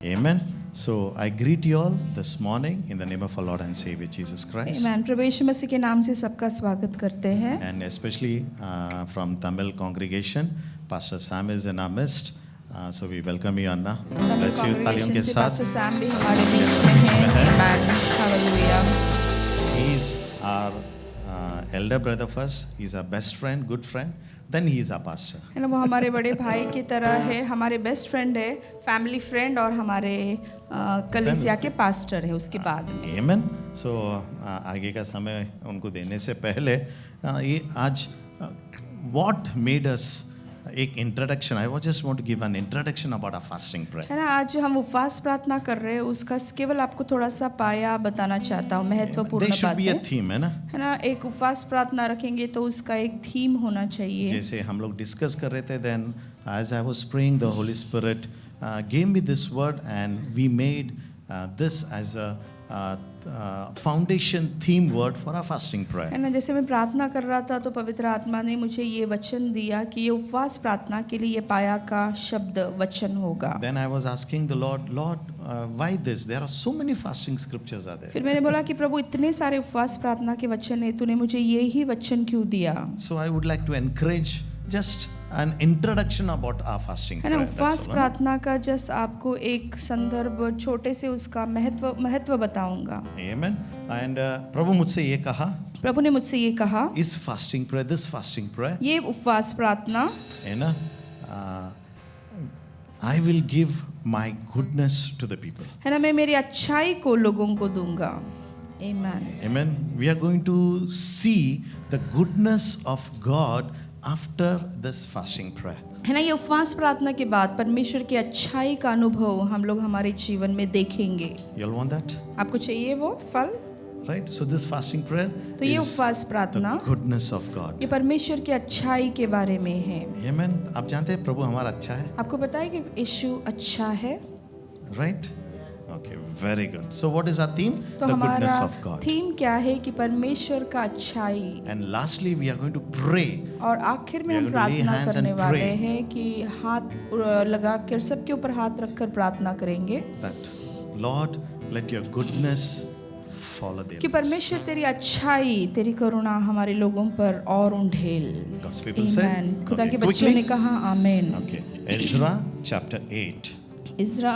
Amen. So I greet you all this morning in the name of our Lord and Savior Jesus Christ. Amen. प्रभु यीशु मसीह के नाम से सबका स्वागत करते हैं. And especially from Tamil congregation, Pastor Sam is in our midst. So we welcome you, Anna. Bless you. तालियों के साथ. Pastor Sam भी हमारे बीच में हैं. Amen. Hallelujah. He is our elder brother first. He is our best friend, good friend. Then he is our pastor. है ना, वो हमारे बड़े भाई की तरह है, हमारे बेस्ट फ्रेंड है, फैमिली फ्रेंड और हमारे कलीसिया के पास्टर है उसके बाद में. Amen. So आगे का समय उनको देने से पहले ये आज what made us एक introduction. I just want to give an introduction about our fasting prayer. है ना, आज जो हम उपवास प्रार्थना कर रहे हैं उसका केवल आपको थोड़ा सा पाया बताना चाहता हूँ. महत्वपूर्ण बात है. थीम है ना, एक उपवास प्रार्थना रखेंगे तो उसका एक थीम होना चाहिए. जैसे हम लोग डिस्कस कर रहे थे, then as I was praying the holy spirit gave me this word and we made this as a foundation theme word for our fasting prayer. है ना, जैसे मैं प्रार्थना कर रहा था तो पवित्र आत्मा ने मुझे ये वचन दिया कि ये उपवास प्रार्थना के लिए ये पाया का शब्द वचन होगा. Then I was asking the Lord, why this? There are so many fasting scriptures are there. फिर मैंने बोला कि प्रभु इतने सारे उपवास प्रार्थना के वचन है, तूने मुझे ये ही वचन क्यों दिया? So I would like to encourage just an introduction about our fasting है ना, prayer. उपवास प्रार्थना का जस्ट आपको एक संदर्भ छोटे से उसका महत्व बताऊंगा. Amen. And प्रभु मुझसे ये कहा, प्रभु ने मुझसे ये कहा, इस fasting prayer, this fasting prayer, ये उपवास प्रार्थना है ना, I will give my goodness to the people. है ना, मैं मेरी अच्छाई को लोगों को दूंगा. Amen. Amen. We are going to see the goodness of God after this fasting prayer. है ना, ये उपवास प्रार्थना के बाद परमेश्वर की अच्छाई का अनुभव हम लोग हमारे जीवन में देखेंगे. You all want that? आपको चाहिए वो फल? Right. So this fasting prayer तो ये is उपवास प्रार्थना the goodness of God. ये परमेश्वर की अच्छाई के बारे में है. Amen. आप जानते हैं प्रभु हमारा अच्छा है. आपको पता है कि यीशु अच्छा है. Right. Okay. Very good. So what is our theme? तो The हमारा goodness of God. थीम क्या है कि परमेश्वर का अच्छाई. And lastly we are going to pray. और आखिर में We are हम going to lay प्रार्थना hands करने and वाले pray. हैं कि हाथ लगाकर सबके ऊपर हाथ रखकर प्रार्थना करेंगे That Lord, let your goodness follow them. कि परमेश्वर तेरी अच्छाई, तेरी करुणा हमारे लोगों पर और उंडेल. God's people say. Amen. खुदा Okay, के बच्चों quickly. ने कहा आमीन. Okay. Ezra chapter 8. इज़रा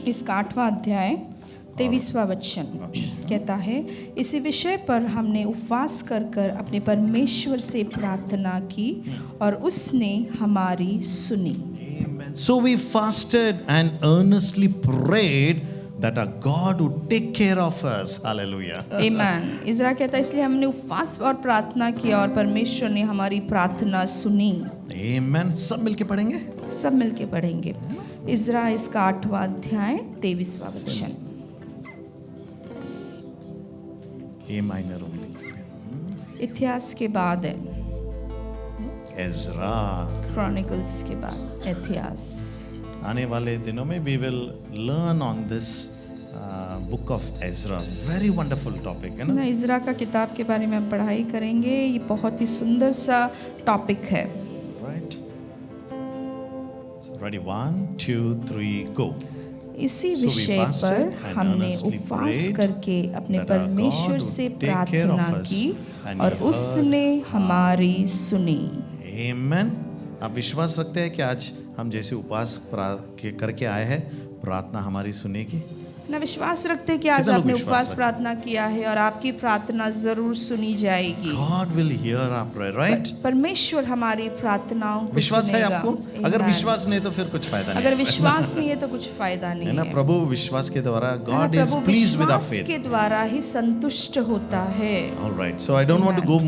इसका 8वां अध्याय 23वां वचन कहता है, इसी विषय पर हमने उपवास कर कर अपने परमेश्वर से प्रार्थना की और उसने हमारी सुनी. Amen. So we fasted and earnestly prayed that our God would take care of us. Hallelujah. आमीन. इज़रा कहता है, इसलिए हमने उपवास और प्रार्थना किया और परमेश्वर ने हमारी प्रार्थना सुनी. Amen. सब मिलके पढ़ेंगे. सब मिलके पढ़ेंगे. इज़रा इसका 8वां अध्याय 23वां वचन. A minor only. इतिहास के बाद है, Ezra. क्रॉनिकल्स के बाद इतिहास. आने वाले दिनों में we will learn on this book of Ezra. Very wonderful topic, है ना, ना? इज़रा का किताब के बारे में हम पढ़ाई करेंगे. ये बहुत ही सुंदर सा टॉपिक है. Right. So ready, 1, 2, 3, go. इसी So we विषय fasted पर and हमने earnestly उपवास prayed करके अपने that our परमेश्वर God से would take care of प्रार्थना us की and और he heard उसने हमारी सुनी. Amen. आप विश्वास रखते हैं कि आज हम जैसे उपवास करके आए हैं, प्रार्थना हमारी सुनेगी? ना, विश्वास रखते हैं कि आज कितना लोग आपने विश्वास उपवास रखते प्रार्थना किया है और आपकी प्रार्थना जरूर सुनी जाएगी. God will hear our prayer, right? परमेश्वर हमारी प्रार्थनाओं को विश्वास है सुनेगा. आपको? अगर Amen. विश्वास नहीं तो फिर कुछ फायदा नहीं. अगर विश्वास नहीं है तो कुछ फायदा है नहीं ना, है. प्रभु विश्वास के द्वारा है ना, God is Prabhu pleased with our विश्वास faith. के द्वारा ही संतुष्ट होता है. All right. So I don't want to go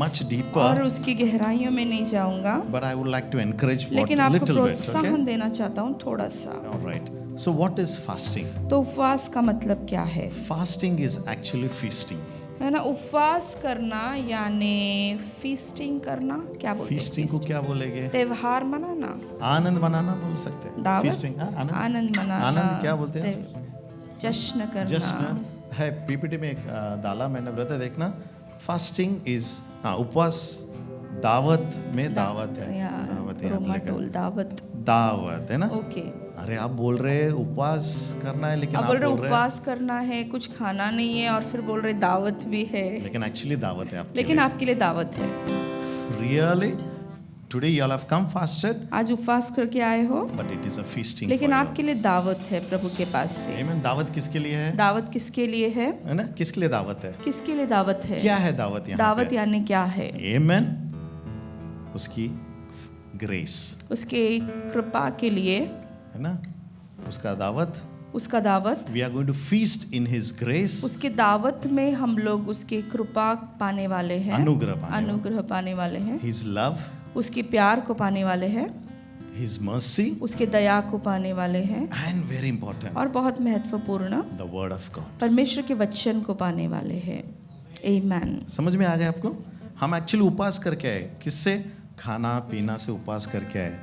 much और deeper, उसकी गहराइयों में नहीं जाऊंगा, but I would like to encourage what लेकिन आपको little bit. प्रोत्साहन Okay. देना चाहता हूँ थोड़ा सा. All right. So what is fasting? तो उपवास का मतलब क्या है? Fasting is actually feasting. है ना, उपवास करना यानी फीस्टिंग करना. क्या बोलते हैं? Feasting को क्या बोलेंगे? त्योहार मनाना, आनंद मनाना बोल सकते हैं. दावत, Feasting, हाँ, आनंद मनाना. आनंद क्या बोलते हैं? जश्न करना. जश्न है. पीपीटी में एक डाला मैंने, ब्रदर देखना. फास्टिंग इज उपवास, दावत में दावत है. या दावत है. टोमाटोल दावत दावत है ना। ओके अरे आप बोल रहे उपवास करना है, लेकिन आप आप बोल रहे बोल रहे उपवास करना है, कुछ खाना नहीं है और फिर बोल रहे दावत भी है, लेकिन एक्चुअली दावत है आपके लेकिन आपके लिए दावत है। लिए। Really today you have come fasted, आज उपवास करके आए हो, but it is a feasting लेकिन आपके लिए दावत है प्रभु के पास से। आमीन। दावत किसके लिए है? दावत किसके लिए है? है ना, किसके लिए दावत है? किसके लिए दावत है? क्या है दावत यहाँ दावत यानी क्या है? आमीन। उसकी ग्रेस, उसके कृपा के लिए, है ना, उसका दावत। उसका दावत, we are going to feast in his grace. उसके दावत में हम लोग उसके कृपा पाने वाले हैं, अनुग्रह पाने वाले हैं, हिज लव, उसके प्यार को पाने वाले हैं, हिज मर्सी, उसके दया को पाने वाले हैं, एंड वेरी इंपॉर्टेंट और बहुत महत्वपूर्ण द वर्ड ऑफ गॉड, परमेश्वर के वचन को पाने वाले हैं। आमीन। समझ में आ गया आपको? हम एक्चुअली उपवास करके आए, किससे? खाना पीना से उपवास करके आए,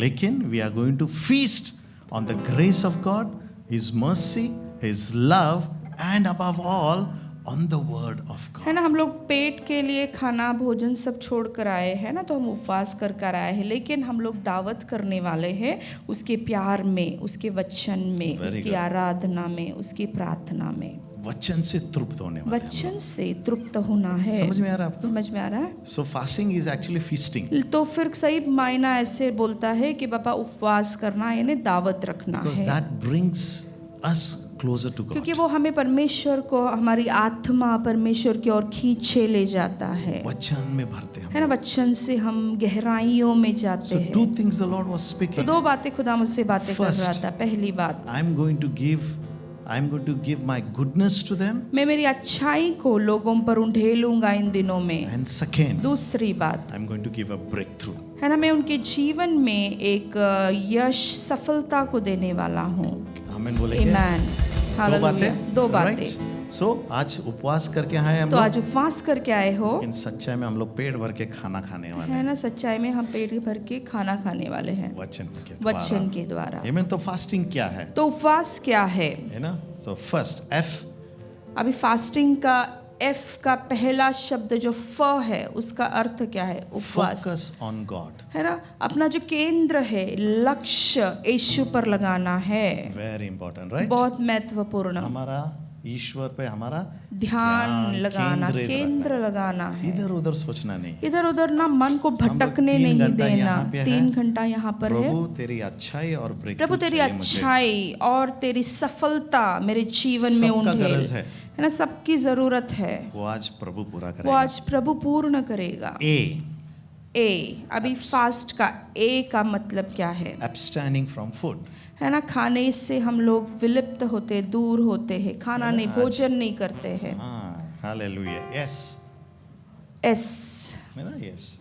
लेकिन we are going to feast on the grace of God, his mercy, his love, and above all on the word of God. है ना, हम लोग पेट के लिए खाना भोजन सब छोड़ कर आए हैं ना, तो हम उपवास कर कर आए हैं, लेकिन हम लोग दावत करने वाले हैं उसके प्यार में, उसके वचन में, उसकी आराधना में, उसकी प्रार्थना में। वचन से तृप्त होने वाले हैं। वचन से तृप्त होना है। समझ में आ रहा है आपको? समझ में आ रहा है। सो फास्टिंग इज एक्चुअली फीस्टिंग। तो फिर सही मायना ऐसे बोलता है कि बाबा उपवास करना यानी दावत रखना बिकॉज़ है, that brings us closer to God. क्योंकि वो हमें परमेश्वर को, हमारी आत्मा परमेश्वर की ओर खींचे ले जाता है। वचन में भरते है ना, वचन से हम गहराइयों में जाते So हैं। two things the Lord was तो speaking. दो बातें खुदा मुझसे बातें कर First, रहा था। पहली बात, I'm going to give my goodness to them. मैं मेरी अच्छाई को लोगों पर उंडेलूंगा इन दिनों में। And second, दूसरी बात, I'm going to give a breakthrough. है ना, मैं उनके जीवन में एक यश, सफलता को देने वाला हूँ। आमीन बोलेंगे। आमीन। दो हालेलुया। बातें। दो बातें। Right? So आज उपवास करके आए हम तो लोग, आज उपवास करके आए हो, लेकिन सच्चाई में हम लोग पेट भर के खाना खाने वाले है हैं ना, सच्चाई में हम पेट भर के खाना खाने वाले हैं वचन के वचन द्वारा। के द्वारा। आमीन। तो फास्टिंग क्या है? तो उपवास क्या है? है ना। सो फर्स्ट F, अभी फास्टिंग का F का पहला शब्द जो फ है, उसका अर्थ क्या है? उपवास। Focus on God. है ना, अपना जो केंद्र है, लक्ष्य यीशु पर लगाना है। Very important, right? बहुत महत्वपूर्ण। हमारा ईश्वर पे हमारा ध्यान लगाना, केंद्रित केंद्र रखना लगाना है। है। इधर उधर सोचना नहीं। इधर उधर ना मन को भटकने 3 नहीं घंटा देना। यहाँ पे है। 3 घंटा यहाँ पर है। प्रभु तेरी अच्छाई और breakthrough प्रभु तेरी चाहिए मुझे। अच्छाई और तेरी सफलता मेरे जीवन में सबका उंडेल। गरज है। है ना, सबकी जरूरत है, वो आज प्रभु पूरा वो करेगा। आज प्रभु पूर्ण करेगा। ए, अभी फास्ट का ए का मतलब क्या है? Abstaining from food. है ना, खाने से हम लोग विलिप्त होते, दूर होते हैं, खाना नहीं, भोजन नहीं करते हैं। हाँ, हालेलुया। यस, एस, है ना, यस।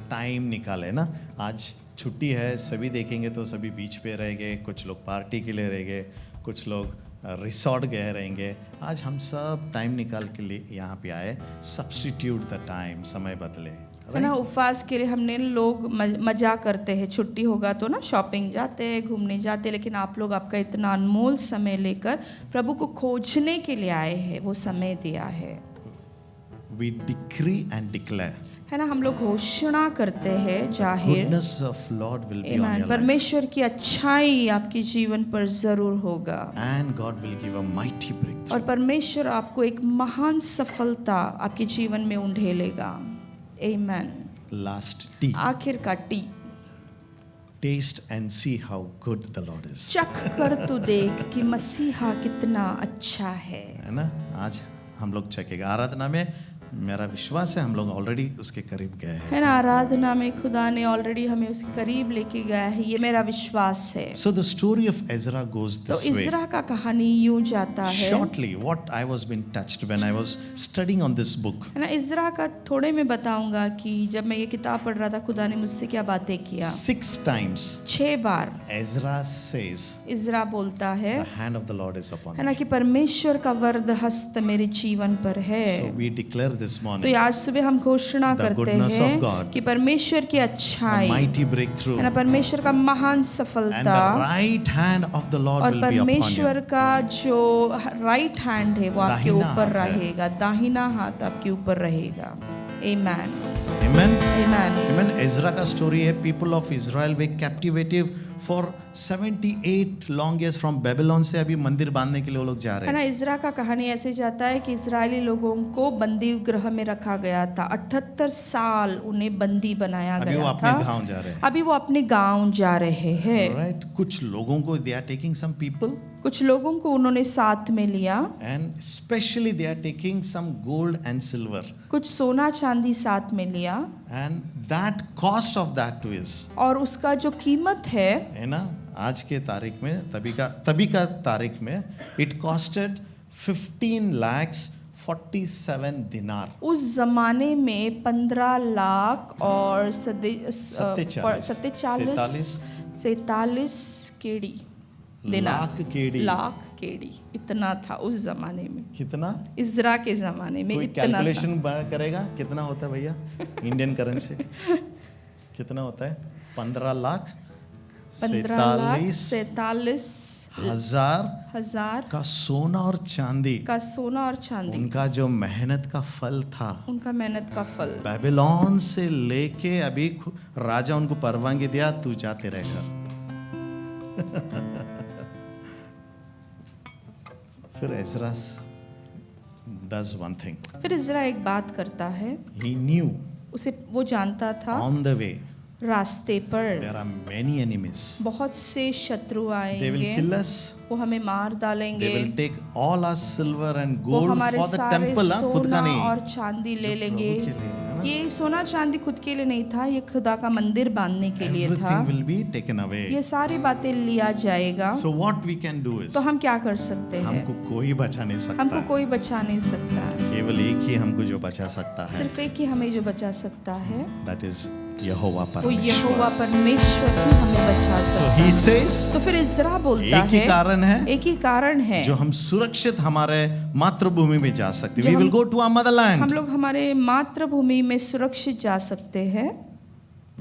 टाइम निकाले ना, आज छुट्टी है, सभी देखेंगे तो सभी बीच पे रहेंगे, कुछ लोग पार्टी के लिए रहेंगे, कुछ लोग रिसोर्ट गए रहेंगे। आज हम सब टाइम निकाल के लिए यहाँ पे आए। सब्स्टिट्यूट द टाइम, समय बदले। है ना, उपवास के लिए हमने लोग मजा करते हैं, छुट्टी होगा तो ना शॉपिंग जाते हैं, घूमने जाते हैं, लेकिन आप लोग आपका इतना अनमोल समय लेकर प्रभु को खोजने के लिए आए हैं, वो समय दिया है। We decree and declare. है ना, हम लोग घोषणा करते हैं जाहिर, Goodness of Lord will be on आमीन, your life. परमेश्वर की अच्छाई आपके जीवन पर जरूर होगा, And God will give a mighty breakthrough. और परमेश्वर आपको एक महान सफलता आपके जीवन में उंडेलेगा। आमीन। Last T. आखिर का T, Taste and see how good the Lord is. चख कर तू देख कि मसीहा कितना अच्छा है। है ना, आज हम लोग चखेगा। आराधना में मेरा विश्वास है हम लोग ऑलरेडी उसके करीब गए हैं। है ना, आराधना में खुदा ने ऑलरेडी हमें उसके करीब लेके गया है, ये मेरा विश्वास है। So the story of Ezra goes तो this way. इज़रा का कहानी यूं जाता है। Shortly, what I was being touched when I was studying on this book. है ना, इज़रा का थोड़े में बताऊंगा कि जब मैं ये किताब पढ़ रहा था, खुदा ने मुझसे क्या बातें किया। 6 times 6 बार Ezra says, इज़रा बोलता है, the hand of the Lord is upon है me. ना, कि परमेश्वर का वरद हस्त मेरे जीवन पर है। So we declare this तो morning आज सुबह हम घोषणा The करते goodness of हैं God, कि परमेश्वर की a अच्छाई, mighty breakthrough, है ना, परमेश्वर का महान and सफलता, the right hand of the Lord और will be upon you. परमेश्वर का जो राइट हैंड है वो आपके दाहिना ऊपर हाथ है। रहेगा, दाहिना हाथ आपके ऊपर रहेगा। Amen. Amen. Amen. Amen. Ezra का स्टोरी है, पीपल ऑफ इजराइल वे captivity for 78 long years from Babylon से अभी मंदिर बांधने के लिए वो लोग जा रहे है हैं. ना, इजरा का कहानी ऐसे जाता है कि इजरायली लोगों को बंदी गृह में रखा गया था. 78 साल उन्हें बंदी बनाया अभी वो गया अपने था. गांव जा रहे हैं. अभी वो अपने गांव जा रहे हैं. राइट. कुछ लोगों को they are taking some people कुछ लोगों को उन्होंने साथ में लिया. And specially they are taking some gold and silver. कुछ सोना चांदी साथ में लिया. And that cost of that is, और उसका जो कीमत है ना, आज के तारीख में, तभी का तारीख में इट कॉस्टेड 15 lakhs 47 दिनार. उस जमाने में 15 लाख और 47 केड़ी लाख केड़ी. लाख केड़ी इतना था उस जमाने में. कितना? इजरा के जमाने में कोई इतना था. कैलकुलेशन करेगा कितना होता है भैया इंडियन करेंसी? कितना होता है? 15 लाख 47 हजार का सोना और चांदी. उनका जो मेहनत का फल था, उनका मेहनत का फल. बेबीलोन से लेके अभी राजा उनको परवानगी दिया, तू जा तेरे घर. फिर एजरा does one thing. फिर इजरा एक बात करता है. He knew वो जानता था on the way रास्ते पर there are many enemies. बहुत से शत्रु They will आएंगे. kill us. वो हमें मार डालेंगे. They will take all our silver and वो gold हमारे for the सारे temple. खुद का सोना नहीं. और चांदी ले लेंगे. प्रभु के लिए, है ना? ये सोना चांदी खुद के लिए नहीं था, ये खुदा का मंदिर बांधने के लिए था. Everything will be taken away. ये सारी बातें लिया जाएगा. So what we can do is, तो हम क्या कर सकते हैं? हमको कोई बचा नहीं सकता हमको है. कोई बचा नहीं सकता. केवल एक ही हमको जो बचा सकता है, सिर्फ एक ही हमें जो बचा सकता है, that is यहोवा वो यहोवा परमेश्वर. परमेश्वर ही हमें बचा So सकता he है. says, तो फिर इजरा बोलता एक ही है, कारण है एक ही कारण है जो हम सुरक्षित हमारे मातृभूमि में जा सकते. जो We will हम- go to our motherland. हम लोग हमारे मातृभूमि में सुरक्षित जा सकते हैं.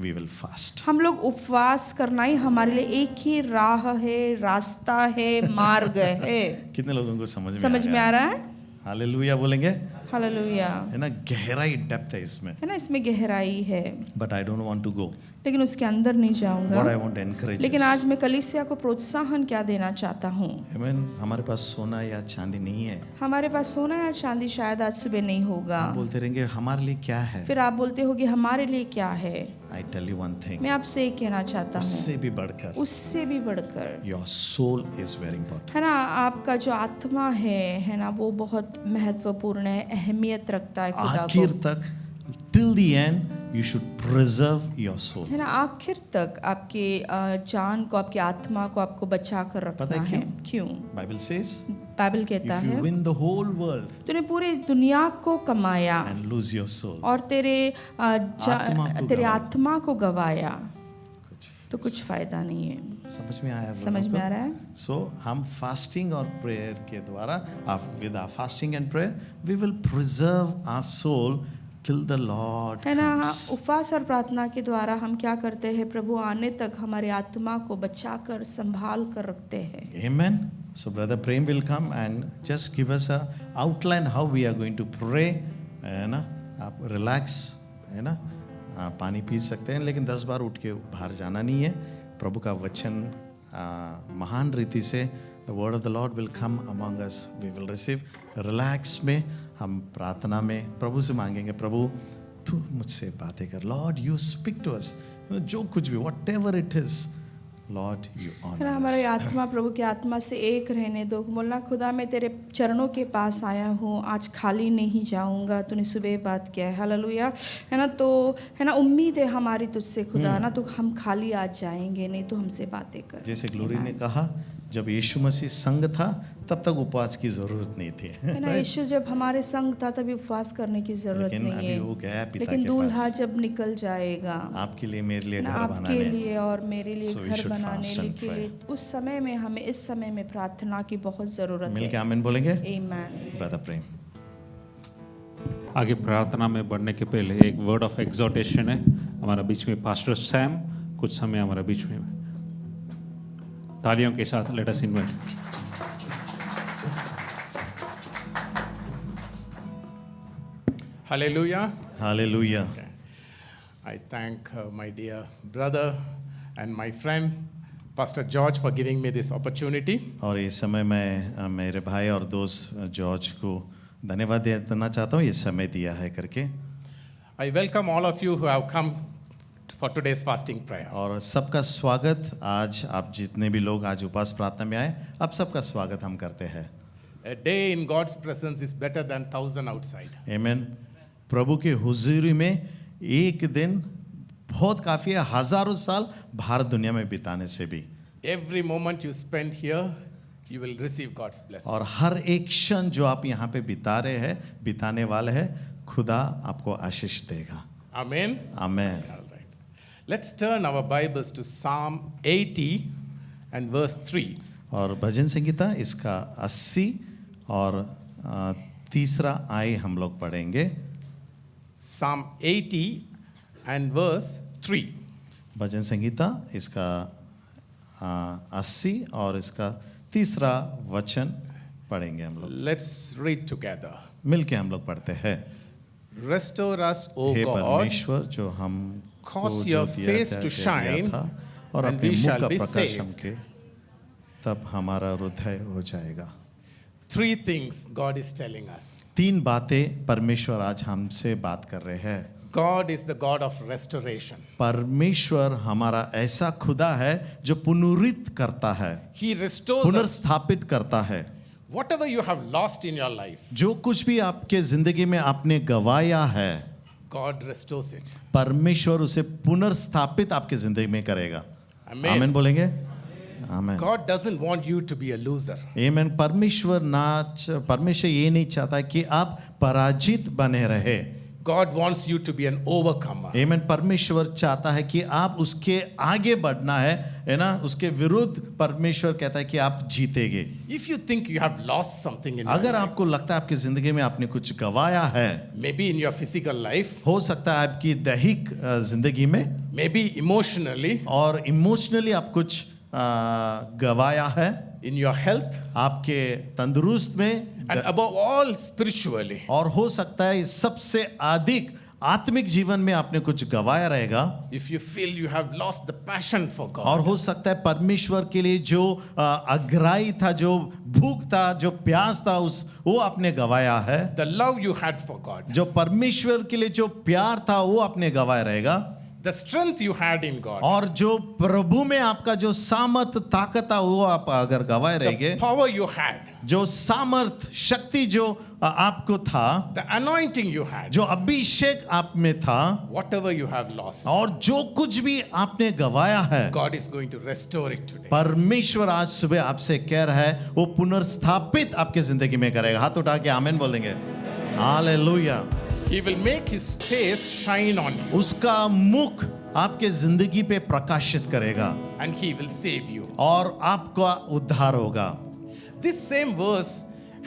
We will fast. हम लोग उपवास करना ही हमारे लिए एक ही राह है, रास्ता है, मार्ग है. कितने लोगों को समझ में आ रहा है? हालेलुया बोलेंगे, हालेलुया. है ना. गहराई डेप्थ है इसमें. है ना, इसमें गहराई है. But I don't want to go. लेकिन उसके अंदर नहीं जाऊंगा. What I want to encourage लेकिन is, आज मैं कलीसिया को प्रोत्साहन क्या देना चाहता हूँ. Amen, हमारे पास सोना या चांदी नहीं है. हमारे पास सोना या चांदी शायद आज सुबह नहीं होगा. हम बोलते रहेंगे हमारे लिए क्या है. फिर आप बोलते होगे हमारे लिए क्या है. I tell you one thing. मैं आपसे एक कहना चाहता हूँ, उससे भी बढ़कर उससे भी बढ़कर, your soul is very important. है ना, आपका जो आत्मा है ना, वो बहुत महत्वपूर्ण है, अहमियत रखता है खुदा आखिर को. तक till the end you should preserve your soul. है ना, आखिर तक आपके जान को, आपकी आत्मा को आपको बचा कर पता रखना है है. क्यों? Bible says, बाइबल कहता if you है, win the whole world तूने पूरी दुनिया को कमाया and lose your soul, और तेरे गवाया। आत्मा को गवाया, कुछ तो कुछ फायदा नहीं है. समझ में आया आप समझ लोगों में को? आ रहा है? So हम फास्टिंग और प्रेयर के द्वारा, with our fasting and prayer, we will preserve our soul till the Lord है ना. comes. उपवास और प्रार्थना के द्वारा हम क्या करते हैं? प्रभु आने तक हमारी आत्मा को बचा कर, संभाल कर रखते हैं. Amen. So brother Prem will come and just give us a outline how we are going to pray. है ना, आप relax, है ना, पानी पी सकते हैं, लेकिन 10 बार उठ के बाहर जाना नहीं है. प्रभु का वचन महान रीति से, the word of the Lord will come among us. We will receive. Relax में हम प्रार्थना में प्रभु से मांगेंगे, प्रभु तू मुझसे बातें कर. Lord, you speak to us. जो कुछ भी, whatever it is, Lord, you है honor ना, us. हमारी आत्मा प्रभु की आत्मा से एक रहने दो. बोलना, खुदा मैं तेरे चरणों के पास आया हूँ, आज खाली नहीं जाऊँगा. तूने सुबह बात किया है. हालेलुया. है ना, तो है ना, उम्मीद है हमारी तुझसे खुदा, ना तो हम खाली आज जाएंगे नहीं, तो हमसे बातें कर. जैसे ग्लोरी ने कहा, जब यीशु मसीह संग था तब तक उपवास की जरूरत नहीं थी. है ना, यीशु जब हमारे संग था तभी उपवास करने की जरूरत लेकिन नहीं अभी है. वो गया पिता लेकिन के दूल्हा पास. जब निकल जाएगा, आपके लिए, मेरे लिए ना, घर आपके बनाने. लिए और मेरे लिए So we घर should बनाने fast and के लिए, उस समय में हमें, इस समय में प्रार्थना की बहुत जरूरत मिल के है. आमीन बोलेंगे. आमीन. ब्रदर प्रेम. आगे प्रार्थना में बढ़ने के पहले एक वर्ड ऑफ एग्जॉर्टेशन है. हमारा बीच में पास्टर सैम कुछ समय हमारा बीच में, तालियों के साथ let us invite. Hallelujah. Hallelujah. I thank my dear brother and my friend, Pastor George, for giving me this opportunity. और इस समय मैं मेरे भाई और दोस्त जॉर्ज को धन्यवाद देना चाहता हूँ, ये समय दिया है करके। I welcome all of you who have come for today's fasting prayer. और सबका स्वागत, आज आप जितने भी लोग आज उपवास प्रार्थना में आए, आप सबका स्वागत हम करते हैं। A day in God's presence is better than 1,000 outside. आमीन। प्रभु के हुजूरी में एक दिन बहुत काफ़ी है, हजारों साल भारत दुनिया में बिताने से भी। Every moment you spend here, you will receive God's blessing. और हर एक क्षण जो आप यहाँ पे बिता रहे हैं, बिताने वाले हैं, खुदा आपको आशीष देगा। Amen. आमीन। All right. Let's turn our Bibles to Psalm 80 and verse 3. और भजन संगीता इसका 80 और तीसरा आय हम लोग पढ़ेंगे। Psalm 80 and verse 3. भजन संगीता इसका 80 और इसका तीसरा वचन पढ़ेंगे हम लोग। Let's read together. मिलके हम लोग पढ़ते हैं। Restore us, O हे God, परमेश्वर, जो हम cause your face to shine, था और and अपने we मुख shall का be प्रकाश saved. हमके, तब हमारा हृदय हो जाएगा। 3 things God is telling us. 3 बातें परमेश्वर आज हमसे बात कर रहे हैं। God is the God of restoration. परमेश्वर हमारा ऐसा खुदा है जो पुनरुत्थित करता है, He restores us. पुनर्स्थापित करता है। Whatever you have lost in your life, जो कुछ भी आपके जिंदगी में आपने गवाया है, God restores it. परमेश्वर उसे पुनर्स्थापित आपके जिंदगी में करेगा। Amen. आमीन बोलेंगे? आमीन। God doesn't want you to be a loser. आमीन। परमेश्वर ये नहीं चाहता कि आप पराजित बने रहे। God wants you to be an overcomer. आमीन। परमेश्वर चाहता है कि आप उसके आगे बढ़ना है ना, उसके विरुद्ध परमेश्वर कहता है कि आप जीतेंगे। If you think you have lost something in your अगर life, आपको लगता है आपकी जिंदगी में आपने कुछ गवाया है, maybe in your physical life, हो सकता है आपकी दैहिक जिंदगी में, maybe emotionally, और इमोशनली आप कुछ गवाया है, in your health, आपके तंदुरुस्त में, and above all spiritually. और हो सकता है सबसे अधिक आत्मिक जीवन में आपने कुछ गवाया रहेगा। If you feel you have lost the passion for God, और हो सकता है परमेश्वर के लिए जो अग्राही था, जो भूख था, जो प्यास था, वो आपने गवाया है। the love you had for God, जो परमेश्वर के लिए जो प्यार था वो आपने गवाया रहेगा। the strength you had in God, और जो प्रभु में आपका जो सामर्थ ताकत था वो आप अगर गवाए रहेंगे, the power you had, जो सामर्थ शक्ति जो आपको था, the anointing you had, जो अभिषेक आप में था, whatever you have lost, और जो कुछ भी आपने गवाया है, God is going to restore it today. परमेश्वर आज सुबह आपसे कह रहा है वो पुनर्स्थापित आपके जिंदगी में करेगा। हाथ उठा के आमीन बोलेंगे। Hallelujah. He will make his face shine on you, उसका मुख आपके जिंदगी पे प्रकाशित करेगा and he will save you. और आपका उद्धार होगा। This same verse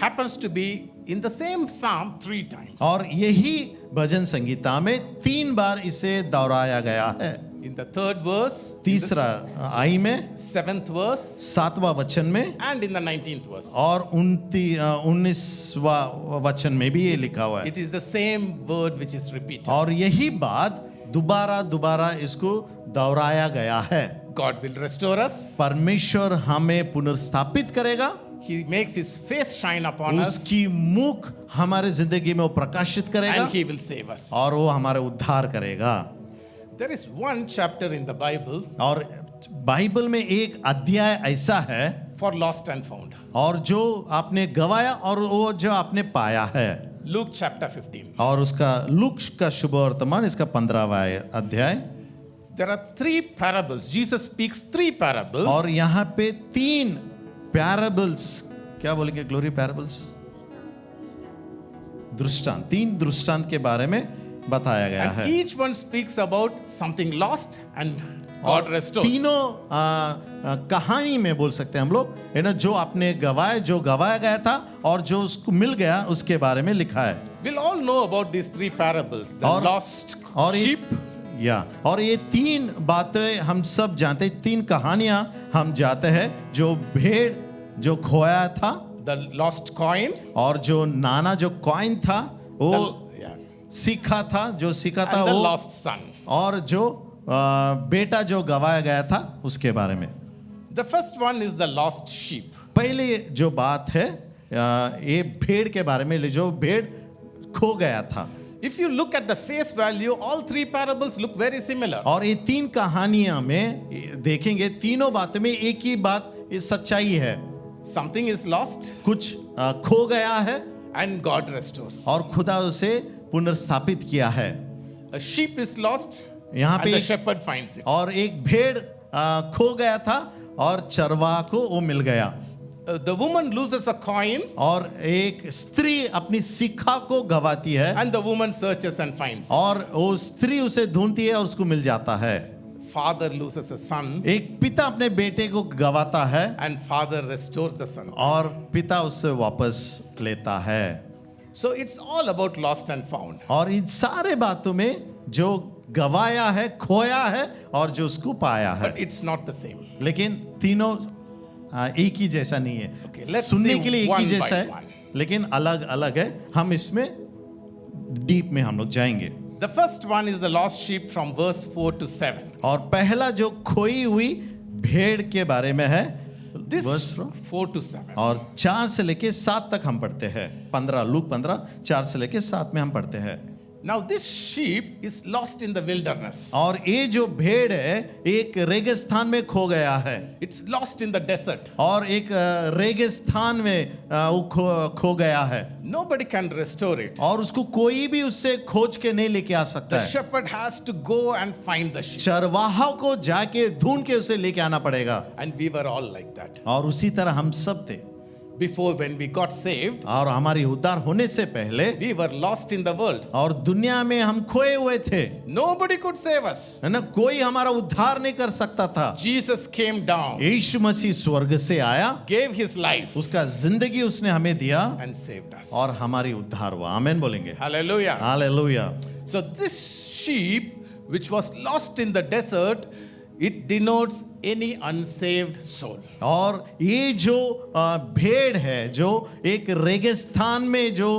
happens to be in the same psalm 3 times. और यही भजन संगीता में 3 बार इसे दोहराया गया है। In the 3rd verse, तीसरा आई में, 7th verse, 7वां वचन में, and in the 19th verse. और 19वां वचन में भी ये लिखा हुआ है। It is the same word which is repeated. और यही बात दोबारा इसको दोहराया गया है। God will restore us. परमेश्वर हमें पुनर्स्थापित करेगा, He makes his face shine upon us, उसकी मुख हमारे जिंदगी में वो प्रकाशित करेगा, and he will save us. और वो हमारे उद्धार करेगा। There is one chapter in the Bible और बाइबल में एक अध्याय ऐसा है, for lost and found. और जो आपने गवाया और वो जो आपने पाया है। Luke chapter 15. और उसका लूक का शुभ वर्तमान इसका 15वां अध्याय। There are 3 parables. Jesus speaks 3 parables. और यहाँ पे 3 पैराबल्स, क्या बोलेंगे ग्लोरी, पैराबल्स, दृष्टांत, 3 दृष्टांत के बारे में बताया गया and है। each one speaks about something lost and God restores. तीनों कहानी में बोल सकते हैं हम लोग, है ना, जो आपने गवाया, जो गवाया गया था और जो उसको मिल गया उसके बारे में लिखा है। We'll all know about these 3 parables. The और- lost और ये- sheep, और ये 3 बातें हम सब जानते हैं, 3 कहानियां हम जानते हैं। जो भेड़ जो खोया था, the lost coin, और जो नाना जो कॉइन था वो yeah. सीखा था, जो सीखा था and the वो, lost son. और जो बेटा जो गवाया गया था उसके बारे में। The first one is the lost sheep. पहले जो बात है ये भेड़ के बारे में, जो भेड़ खो गया था। If you look at the face value, all three parables look very similar. और ये तीन कहानियां में देखेंगे, तीनों बातों में एक ही बात, ये सच्चाई है। Something is lost कुछ खो गया है and God restores. और खुदा उसे पुनर्स्थापित किया है। A sheep is lost यहाँ and पे the shepherd finds it. और एक भेड़ खो गया था और चरवाहा को वो मिल गया। The woman loses a coin और एक स्त्री अपनी सिक्का को गवाती है and the woman searches and finds it. और वो स्त्री उसे ढूंढती है और उसको मिल जाता है। Father loses a son एक पिता अपने बेटे को गवाता है and father restores the son. और पिता उससे वापस लेता है। So it's all about lost and found. और इन सारे बातों में जो गवाया है, खोया है और जो उसको पाया है, But it's not the same. लेकिन तीनों एक ही जैसा नहीं है। Okay, let's सुनने see के लिए एक ही one जैसा by है one. लेकिन अलग अलग है। हम इसमें डीप में हम लोग जाएंगे। The first one is the lost sheep from verse 4 to 7. और पहला जो खोई हुई भेड़ के बारे में है, This verse from 4 to 7. और 4 से लेके 7 तक हम पढ़ते हैं। 15 लूक 15 4 से लेके 7 में हम पढ़ते हैं। Now this sheep is lost in the wilderness. और ये जो भेड़ है एक रेगिस्तान में खो गया है It's lost in the desert. और एक रेगिस्तान में वो खो गया है Nobody can restore it. और उसको कोई भी उससे खोज के नहीं लेके आ सकता The है। shepherd has to go and find the sheep. चरवाहा को जाके ढूंढ के उसे लेके आना पड़ेगा। And we were all like that. और उसी तरह हम सब थे। Before, when we got saved, और हमारी उद्धार होने से पहले we were lost in the world. और दुनिया में हम खोए हुए थे, Nobody could save us. है ना, कोई हमारा उद्धार नहीं कर सकता था। Jesus came down, यीशु मसीह स्वर्ग से आया, gave his life, उसका जिंदगी उसने हमें दिया and saved us. और हमारी उद्धार हुआ। आमेन बोलेंगे। Hallelujah. Hallelujah. So this sheep, which was lost in the desert, it denotes any unsaved soul. और ये जो भेड़ है जो एक रेगिस्तान में जो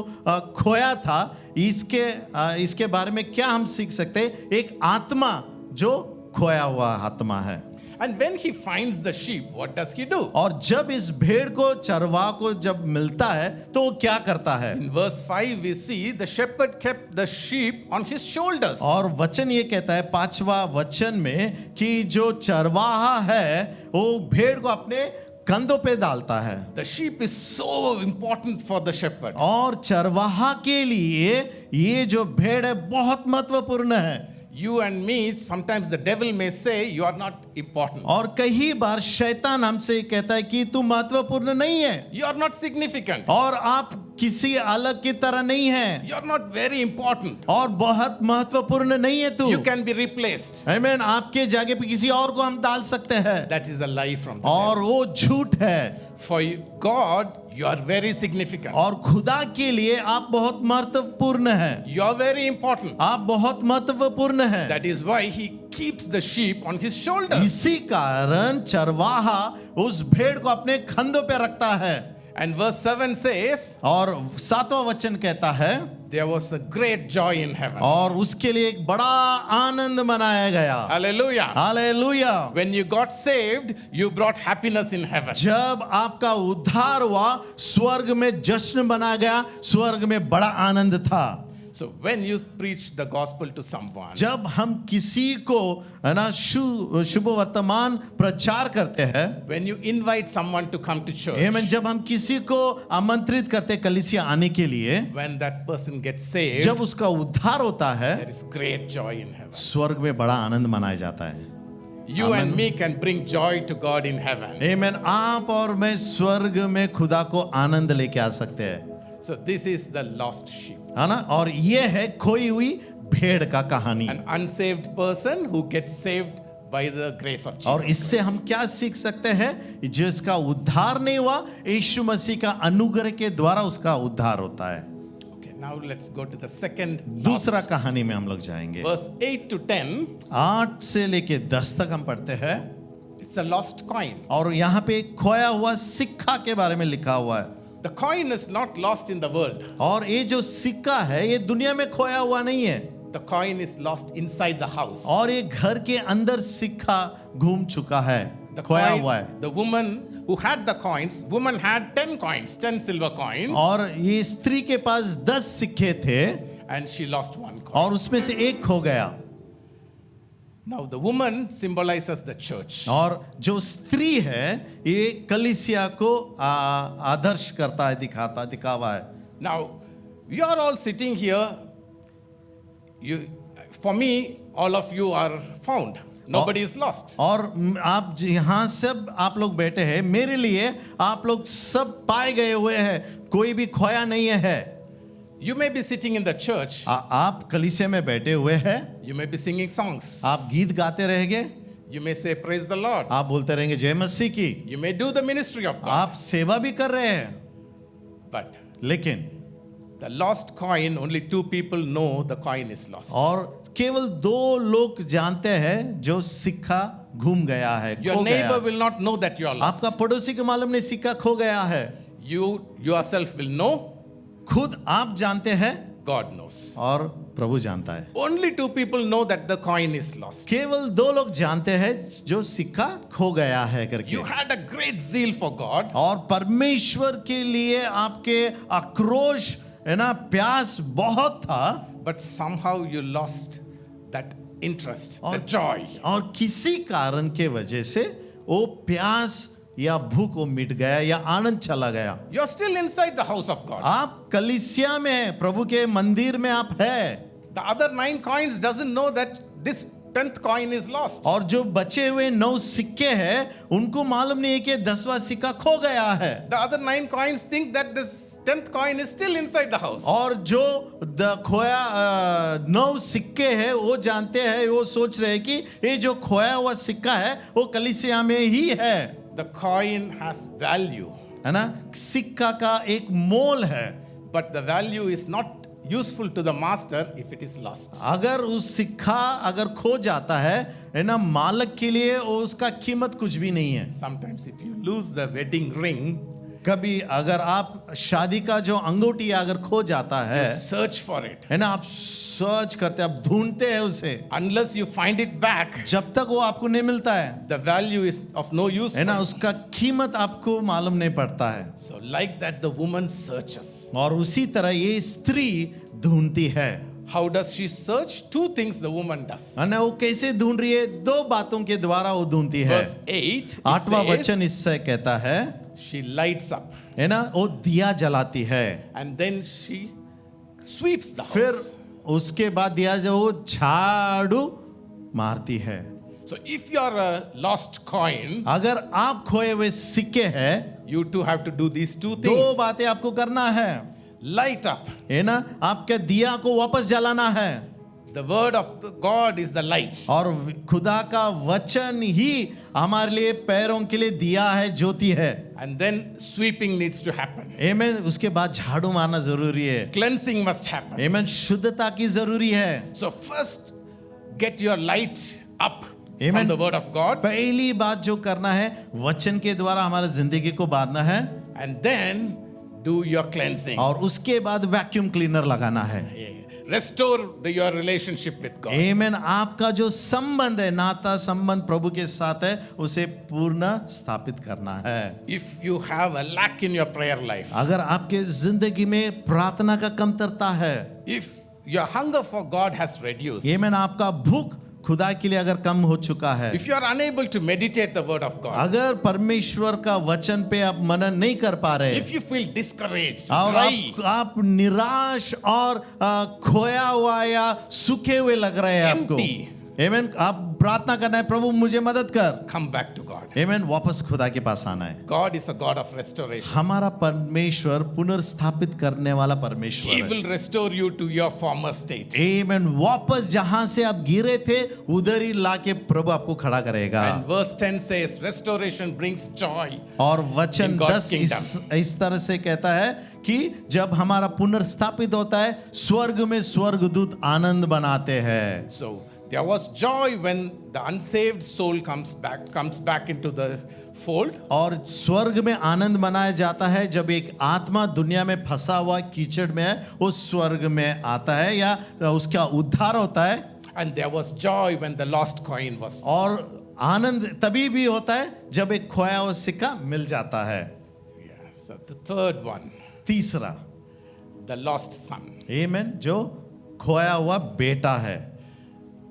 खोया था, इसके बारे में क्या हम सीख सकते हैं? एक आत्मा जो खोया हुआ आत्मा है। And when he finds the sheep, what does he do? और जब इस भेड़ को चरवाहा को जब मिलता है तो वो क्या करता है? In verse 5 we see the shepherd kept the sheep on his shoulders. और वचन ये कहता है 5वां वचन में कि जो चरवाहा है वो भेड़ को अपने कंधों पे डालता है। The sheep is so important for the shepherd. और चरवाहा के लिए ये जो भेड़ है बहुत महत्वपूर्ण है। You and me, sometimes the devil may say you are not important. और कई बार शैतान हमसे कहता है कि तू महत्वपूर्ण नहीं है You are not significant. और आप किसी अलग की तरह नहीं है You are not very important. और बहुत महत्वपूर्ण नहीं है तू। You can be replaced. आमीन। आपके जगह पे किसी और को हम डाल सकते हैं That is a lie from the और devil. वो झूठ है। For God, you are very significant. और खुदा के लिए आप बहुत महत्वपूर्ण हैं। You are very important. आप बहुत महत्वपूर्ण हैं। That is why he keeps the sheep on his shoulders. इसी कारण चरवाहा उस भेड़ को अपने कंधों पे रखता है। And verse 7 says, और 7वां वचन कहता है there was a great joy in heaven. और उसके लिए एक बड़ा आनंद मनाया गया। Hallelujah. Hallelujah. When you got saved, you brought happiness in heaven. जब आपका उद्धार हुआ स्वर्ग में जश्न मनाया गया, स्वर्ग में बड़ा आनंद था। So when you preach the gospel to someone, जब हम किसी को है ना शुभ वर्तमान प्रचार करते हैं, when you invite someone to come to church, आमीन, जब हम किसी को आमंत्रित करते हैं कलीसिया आने के लिए, when that person gets saved, जब उसका उद्धार होता है there is great joy in heaven. स्वर्ग में बड़ा आनंद मनाया जाता है। You and me can bring joy to God in heaven. आमीन। आप और मैं स्वर्ग में खुदा को आनंद लेके आ सकते हैं, So this is the lost sheep. है ना। और ये है खोई हुई भेड़ का कहानी। An unsaved person who gets saved by the grace of और Jesus. इससे हम क्या सीख सकते हैं? जिसका उद्धार नहीं हुआ, यीशु मसीह का अनुग्रह के द्वारा उसका उद्धार होता है। Okay, now let's go to the second दूसरा lost. कहानी में हम लोग जाएंगे। Verse 8 to 10, 8 से लेके 10 तक हम पढ़ते हैं। it's a lost coin. और यहाँ पे खोया हुआ सिक्का के बारे में लिखा हुआ है। The coin is not lost in the world. और ये जो सिक्का है ये दुनिया में खोया हुआ नहीं है, The coin is lost inside the house. और ये घर के अंदर सिक्का घूम चुका है, The खोया coin, हुआ है। the woman who had the coins, woman had 10 coins, 10 silver coins, और ये स्त्री के पास 10 सिक्के थे and she lost one coin. और उसमें से एक खो गया। Now the woman symbolizes the church. और जो स्त्री है ये कलीसिया को आदर्श करता है, दिखावा है। Now you are all sitting here. For me, all of you are found. Nobody is lost. और आप यहाँ सब आप लोग बैठे हैं, मेरे लिए आप लोग सब पाए गए हुए हैं, कोई भी खोया नहीं है। You may be sitting in the church. आप कलीसिया में बैठे हुए हैं, You may be singing songs. आप गीत गाते रहेंगे, You may say praise the Lord. आप बोलते रहेंगे जय मसीह की, You may do the ministry of God. आप सेवा भी कर रहे हैं, But लेकिन the lost coin, only 2 people know the coin is lost. और केवल 2 लोग जानते हैं जो सिक्का घूम गया है, Your खो गया neighbor है। will not know that you are lost. आपका पड़ोसी को मालूम नहीं सिक्का खो गया है, You yourself will know. खुद आप जानते हैं God knows. और प्रभु जानता है। Only 2 people know that the coin is lost. केवल 2 लोग जानते हैं जो सिक्का खो गया है करके। You had a great zeal for God, और परमेश्वर के लिए आपके आक्रोश है ना, प्यास बहुत था, but somehow you lost that interest, the और- joy. और किसी कारण के वजह से वो प्यास या भूख वो मिट गया या आनंद चला गया। You are still inside the house of God. आप कलीसिया में हैं, प्रभु के मंदिर में आप हैं, The other 9 coins doesn't know that this 10th coin is lost. और जो बचे हुए 9 सिक्के हैं उनको मालूम नहीं है कि 10वां सिक्का खो गया है। The other 9 coins think that this 10th coin is still inside the house. और जो खोया 9 सिक्के हैं वो जानते हैं, वो सोच रहे हैं कि ये जो खोया हुआ सिक्का है वो कलीसिया में ही है। The coin has value, है ना, सिक्का का एक मोल है, but the value is not useful to the master if it is lost. अगर उस सिक्का अगर खो जाता है ना, मालिक के लिए उसका कीमत कुछ भी नहीं है। Sometimes if you lose the wedding ring, कभी अगर आप शादी का जो अंगूठी अगर खो जाता you है search for it. है ना, आप सर्च करते हैं, आप ढूंढते हैं उसे, Unless you find it back, जब तक वो आपको नहीं मिलता है the value is of no use. है ना, for it. उसका कीमत आपको मालूम नहीं पड़ता है। So like that the woman searches. और उसी तरह ये स्त्री ढूंढती है। How does she search? 2 things the woman does. है ना, वो कैसे ढूंढ रही है? 2 बातों के द्वारा वो ढूंढती है। Verse 8, it 8वां वचन says, इससे कहता है, she lights up है ना, वो दिया जलाती है, and then she sweeps the फिर house. उसके बाद दिया जो वो झाड़ू मारती है। So if you are a lost coin, अगर आप खोए हुए सिक्के हैं, you too have to do these 2 2 things. बातें आपको करना है, Light up. है ना, आपके दिया को वापस जलाना है, The word of God is the light. और खुदा का वचन ही हमारे लिए पैरों के लिए दिया है, ज्योति है। And then sweeping needs to happen. आमेन। उसके बाद झाड़ू मारना जरूरी है। Cleansing must happen. आमेन। शुद्धता की जरूरी है। So first, get your light up Amen. from the word of God, पहली बात जो करना है वचन के द्वारा हमारे जिंदगी को बांधना है, and then do your cleansing. और उसके बाद वैक्यूम क्लीनर लगाना है। Restore your relationship with God. आमेन। आपका जो संबंध है, नाता संबंध प्रभु के साथ है, उसे पूर्ण स्थापित करना है। If you have a lack in your prayer life, अगर आपके जिंदगी में प्रार्थना का कमतरता है, if your hunger for God has reduced, आमेन, आपका भूख खुदा के लिए अगर कम हो चुका है, if you are unable to meditate the word of God, अगर परमेश्वर का वचन पे आप मनन नहीं कर पा रहे, if you feel discouraged, और dry, आप निराश और खोया हुआ या सूखे हुए लग रहे हैं आपको, Empty. आमेन, आप प्रार्थना करना है, प्रभु मुझे मदद कर। come back to God. आमेन। वापस खुदा के पास आना है। God is a God of restoration. हमारा परमेश्वर पुनर्स्थापित करने वाला परमेश्वर He है। will restore you to your former state. आमेन। वापस जहां से आप गिरे थे उधर ही लाके प्रभु आपको खड़ा करेगा। And verse 10 says, restoration brings joy. और वचन In God's 10 इस तरह से कहता है कि जब हमारा पुनर्स्थापित होता है, स्वर्ग में स्वर्गदूत आनंद बनाते हैं। So There was joy when the unsaved soul comes back into the fold. और स्वर्ग में आनंद मनाया जाता है जब एक आत्मा दुनिया में फंसा हुआ कीचड़ में है, वो स्वर्ग में आता है या उसका उद्धार होता है। And there was joy when the lost coin was. और आनंद तभी भी होता है जब एक खोया हुआ सिक्का मिल जाता है। Yeah. So the third one, तीसरा, the lost son. आमीन, जो खोया हुआ बेटा है।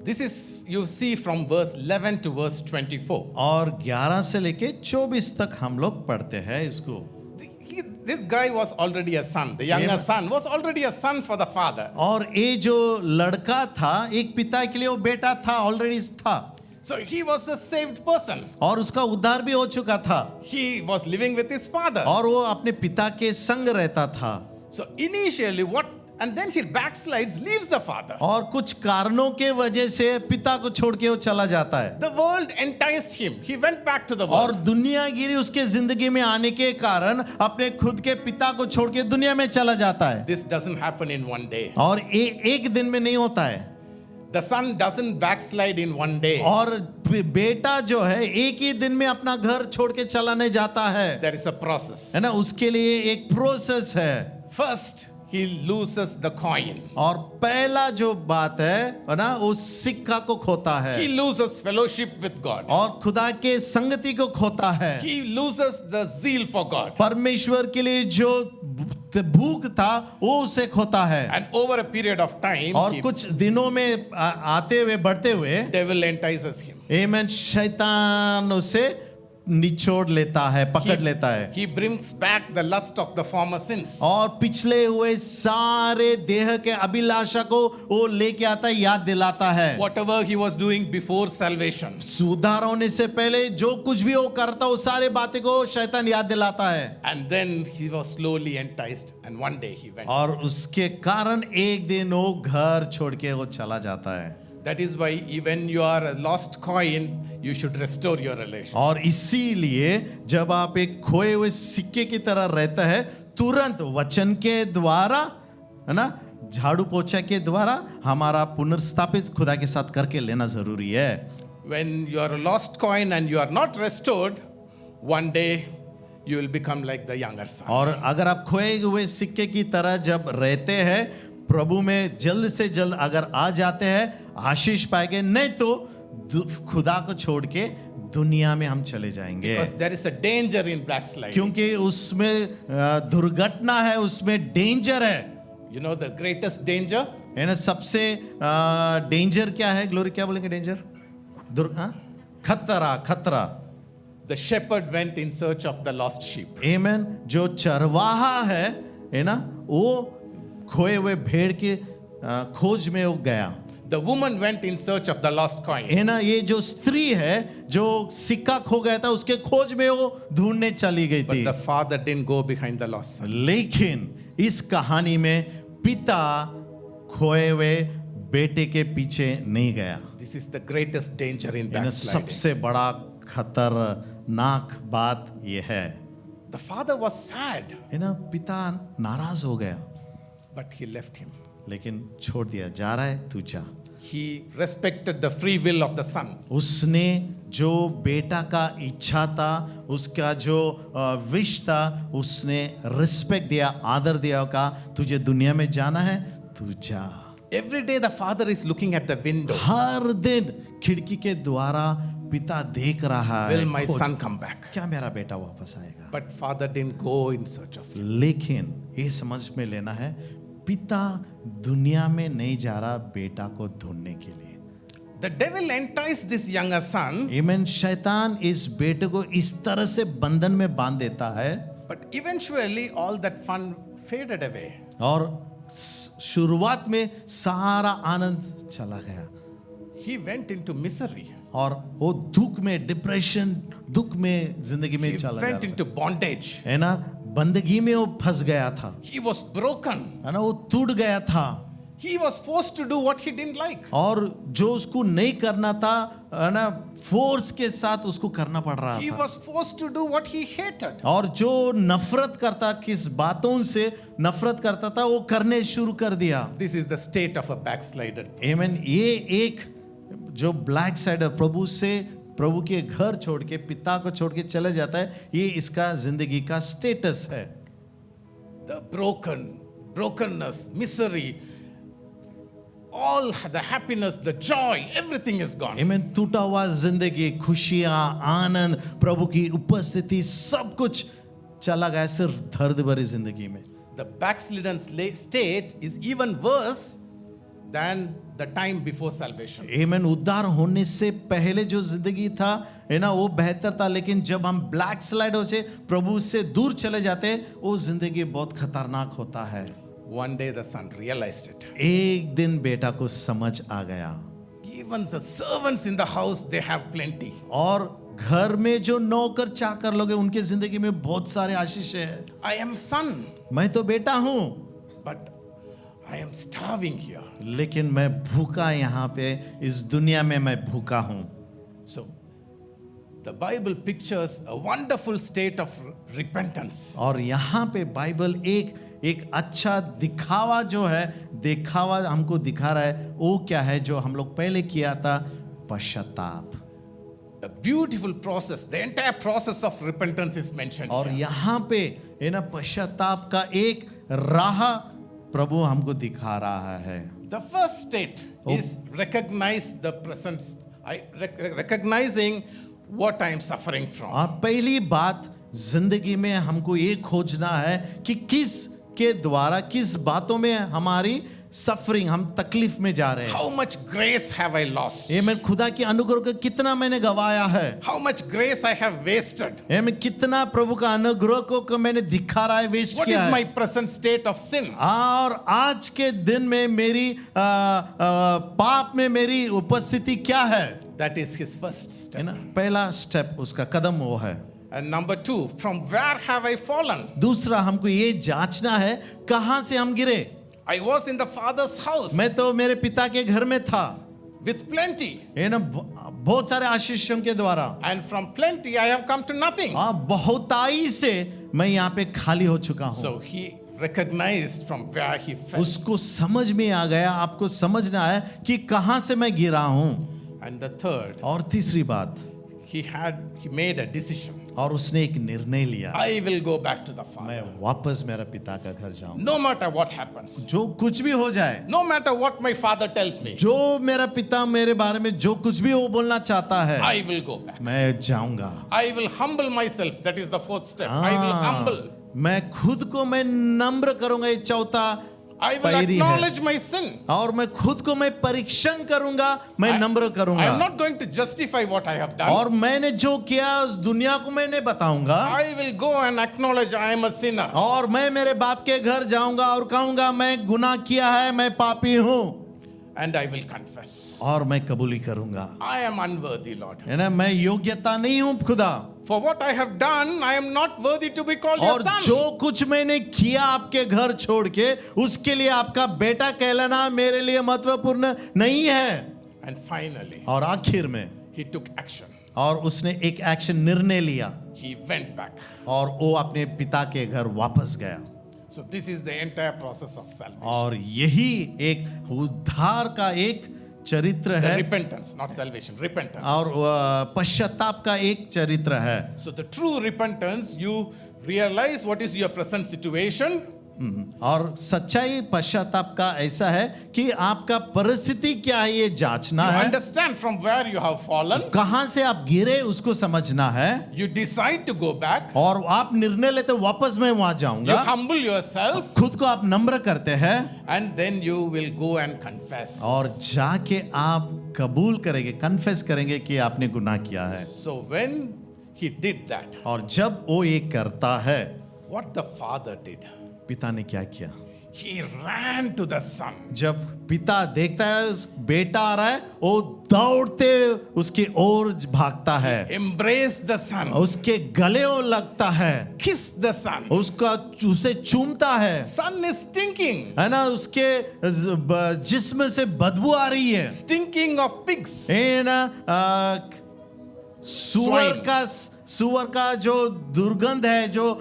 This is, you see, from verse 11 to verse 24. और 11 से लेके 24 तक हम लोग पढ़ते हैं इसको। This guy was already a son. The younger Amen. son was already a son for the father. और ये जो लड़का था एक पिता के लिए वो बेटा था, ऑलरेडी था। So he was a saved person. और उसका उद्धार भी हो चुका था He was living with his father. और वो अपने पिता के संग रहता था। So initially and then he backslides, leaves the father. और कुछ कारणों के वजह से पिता को छोड़ के वो चला जाता है। The world enticed him. He went back to the और world. दुनियागिरी उसके जिंदगी में आने के कारण अपने खुद के पिता को छोड़ के दुनिया में चला जाता है। This doesn't happen in one day. और एक दिन में नहीं होता है। The son doesn't backslide in one day. और बेटा जो है एक ही दिन में अपना घर छोड़ के चला नहीं जाता है, There is a process. है ना। उसके लिए एक प्रोसेस है। First, he loses the coin. और पहला जो बात है ना, उस सिक्का को खोता है। He loses fellowship with God. और खुदा के संगति को खोता है। He loses the zeal for God. परमेश्वर के लिए जो भूख था वो उसे खोता है। And over a period of time, और कुछ दिनों में आते हुए बढ़ते हुए devil entices him. आमीन, शैतान उसे निचोड़ लेता है, पकड़ लेता है। He brings back the lust of the former sins. और पिछले हुए सारे देह के अभिलाषा को वो लेके आता है, याद दिलाता है। Whatever he was doing before salvation. सुधार होने से पहले जो कुछ भी वो करता वो सारे बातें को शैतान याद दिलाता है। And then he was slowly enticed, and one day he went. और उसके कारण एक दिन वो घर छोड़ के वो चला जाता है। That is why when you are a lost coin, you should restore your relationship. और इसीलिए जब आप एक खोए हुए सिक्के की तरह रहते हैं, तुरंत वचन के द्वारा, है ना, झाड़ू पोछा के द्वारा हमारा पुनर्स्थापित खुदा के साथ करके लेना जरूरी है। When you are a lost coin and you are not restored, one day you will become like the younger son. और अगर आप खोए हुए सिक्के की तरह जब रहते हैं, प्रभु में जल्द से जल्द अगर आ जाते हैं, आशीष पाएंगे, नहीं तो खुदा को छोड़ के दुनिया में हम चले जाएंगे। Because there is a danger in backsliding. क्योंकि उसमें दुर्घटना है, उसमें डेंजर है। You know the greatest danger? है ना, सबसे डेंजर क्या है? ग्लोरी क्या बोलेंगे? डेंजर, खतरा, खतरा। The shepherd went in search of the lost sheep. आमीन। जो चरवाहा है ना, वो खोए हुए भेड़ के खोज में वो गया। The woman went in search of the lost coin. है ना, ये जो स्त्री है जो सिक्का खो गया था उसके खोज में वो ढूंढने चली गई But थी। the father didn't go behind the lost son. लेकिन इस कहानी में पिता खोए हुए बेटे के पीछे नहीं गया। This is the greatest danger in है ना, backsliding. सबसे बड़ा खतरनाक बात ये है। The father was sad, है ना, पिता नाराज हो गया, but he left him. लेकिन छोड़ दिया, जा रहा है तू जा। He respected the free will of the son. उसने जो बेटा का इच्छा था, उसका जो विश था, उसने रिस्पेक्ट दिया, आदर दिया, कहा तुझे दुनिया में जाना है, तू जा। Every day the father is looking at the window. हर दिन खिड़की के द्वारा पिता देख रहा है, Will my खोज, son come back? क्या मेरा बेटा वापस आएगा? But father didn't go in search of him. लेकिन ये समझ में लेना है, पिता दुनिया में नहीं जा रहा बेटा को ढूंढने के लिए। The devil enticed this younger son, आमीन। शैतान इस बेटे को इस तरह से बंधन में बांध देता है, but eventually all that fun faded away. और शुरुआत में सारा आनंद चला गया He went into misery. और वो दुख में, डिप्रेशन, दुख में जिंदगी में He चला went गया, into bondage. है ना, बंदगी में वो फंस गया था, He was broken. है ना, वो टूट गया था। He was forced to do what he didn't like. और जो उसको नहीं करना था, है ना, फोर्स के साथ उसको करना पड़ रहा He था। was forced to do what he hated. और जो नफरत करता, किस बातों से नफरत करता था, वो करने शुरू कर दिया। This is the state of a backslider. आमीन। ये एक जो ब्लैक साइडर प्रभु के घर छोड़ के, पिता को छोड़ के चले जाता है, ये इसका जिंदगी का स्टेटस है। The brokenness, misery, all the happiness, the joy, everything is gone. आमीन। टूटा हुआ जिंदगी, खुशियां, आनंद, प्रभु की उपस्थिति, सब कुछ चला गया, सिर्फ दर्द भरी जिंदगी में। The backslidden state is even worse than the time before salvation. आमीन। उद्धार होने से पहले जो जिंदगी था है ना, वो बेहतर था, लेकिन जब हम ब्लैक स्लाइड हो से प्रभु से दूर चले जाते हैं, वो जिंदगी बहुत खतरनाक होता है। One day the son realized it. एक दिन बेटा को समझ आ गया। Even the servants in the house, they have plenty. और घर में जो नौकर चाकर लोग हैं, उनके जिंदगी में बहुत सारे आशीष है। I am son, मैं तो बेटा हूं, but I am starving here. लेकिन मैं भूखा, यहाँ पे इस दुनिया में मैं भूखा हूं। So the Bible pictures a wonderful state of repentance. और यहाँ पे बाइबल एक अच्छा दिखावा जो है, दिखावा हमको दिखा रहा है, वो क्या है जो हम लोग पहले किया था, पश्चाताप। A beautiful process. The entire process of repentance is mentioned और here. यहाँ पे है ना, पश्चाताप का एक राह प्रभु हमको दिखा रहा है। The first state is recognize the presence, recognizing what I am suffering from. और पहली बात जिंदगी में हमको ये खोजना है कि किस के द्वारा, किस बातों में हमारी सफरिंग, हम तकलीफ में जा रहे हैं। How much grace have I lost? ये मैं खुदा की अनुग्रह का कितना मैंने गवाया है। How much grace I have wasted? ये मैं कितना प्रभु का अनुग्रह को मैंने दिखा रहा है, वेस्ट What किया is है। my present state of sin? और आज के दिन में मेरी पाप में मेरी उपस्थिति क्या है? That is his first है step. ना, पहला स्टेप, उसका कदम वो है। And number two, from where have I fallen? दूसरा हमको ये जांचना है कहां से हम गिरे। I was in the father's house मैं तो मेरे पिता के घर में था, with plenty. है ना, बहुत सारे आशीषों के द्वारा, And from plenty I have come to nothing. बहुताई से मैं यहाँ पे खाली हो चुका हूँ। So he recognized from where he fell. उसको समझ में आ गया, आपको समझना है कि कहां से मैं गिरा हूँ। And the third, और तीसरी बात, he made a decision. और उसने एक निर्णय लिया, I will go back to the father. मैं वापस मेरे पिता का घर जाऊं, No matter what happens. जो कुछ भी हो जाए, No matter what my father tells me. जो मेरा पिता मेरे बारे में जो कुछ भी वो बोलना चाहता है, I will go back. मैं जाऊंगा। I will humble myself. That is the fourth step. I will humble. मैं खुद को मैं नम्र करूंगा, ये चौथा I will पैरी है। acknowledge my sin. और मैं खुद को मैं परीक्षण करूंगा, मैं नम्र I am करूंगा, not going to justify what I have done. और मैंने जो किया उस दुनिया को मैंने बताऊंगा, I will go and acknowledge I am a sinner. और मैं मेरे बाप के घर जाऊंगा और कहूंगा मैं गुनाह किया है, मैं पापी हूं, And I will confess. और मैं कबूली करूंगा, I am unworthy, Lord. है ना, मैं योग्यता नहीं हूं खुदा, For what I have done, I am not worthy to be called your और son. जो कुछ मैंने किया आपके घर छोड़ के, उसके लिए आपका बेटा कहलाना मेरे लिए महत्वपूर्ण नहीं है। And finally, और आखिर में he took action. और उसने एक एक्शन, निर्णय लिया, He went back. और वो अपने पिता के घर वापस गया। So this is the entire process of salvation. और यही एक उद्धार का एक चरित्र The है, repentance, not salvation, repentance. और पश्चाताप का एक चरित्र है। So the true repentance, you realize what is your present situation. और सच्चाई पश्चाताप का ऐसा है कि आपका परिस्थिति क्या है, ये जांचना You है, understand from where you have fallen. कहां से आप गिरे उसको समझना है, You decide to go back. और आप निर्णय लेते वापस मैं वहां You जाऊंगा, humble yourself. खुद को आप नम्र करते हैं, And then you will go and confess. और जाके आप कबूल करेंगे, कन्फेस करेंगे कि आपने गुनाह किया है। So when he did that, और जब वो ये करता है, what the father did, पिता ने क्या किया? he ran to the son. जब पिता देखता है उस बेटा आ रहा है, वो दौड़ते उसकी ओर भागता है, Embrace the son. उसके गले वो लगता है, Kiss the son. उसका उसे चूमता है, Son is stinking. है ना, उसके जिस्म से बदबू आ रही है, Stinking of pigs. है ना, सुअर का जो दुर्गंध है, जो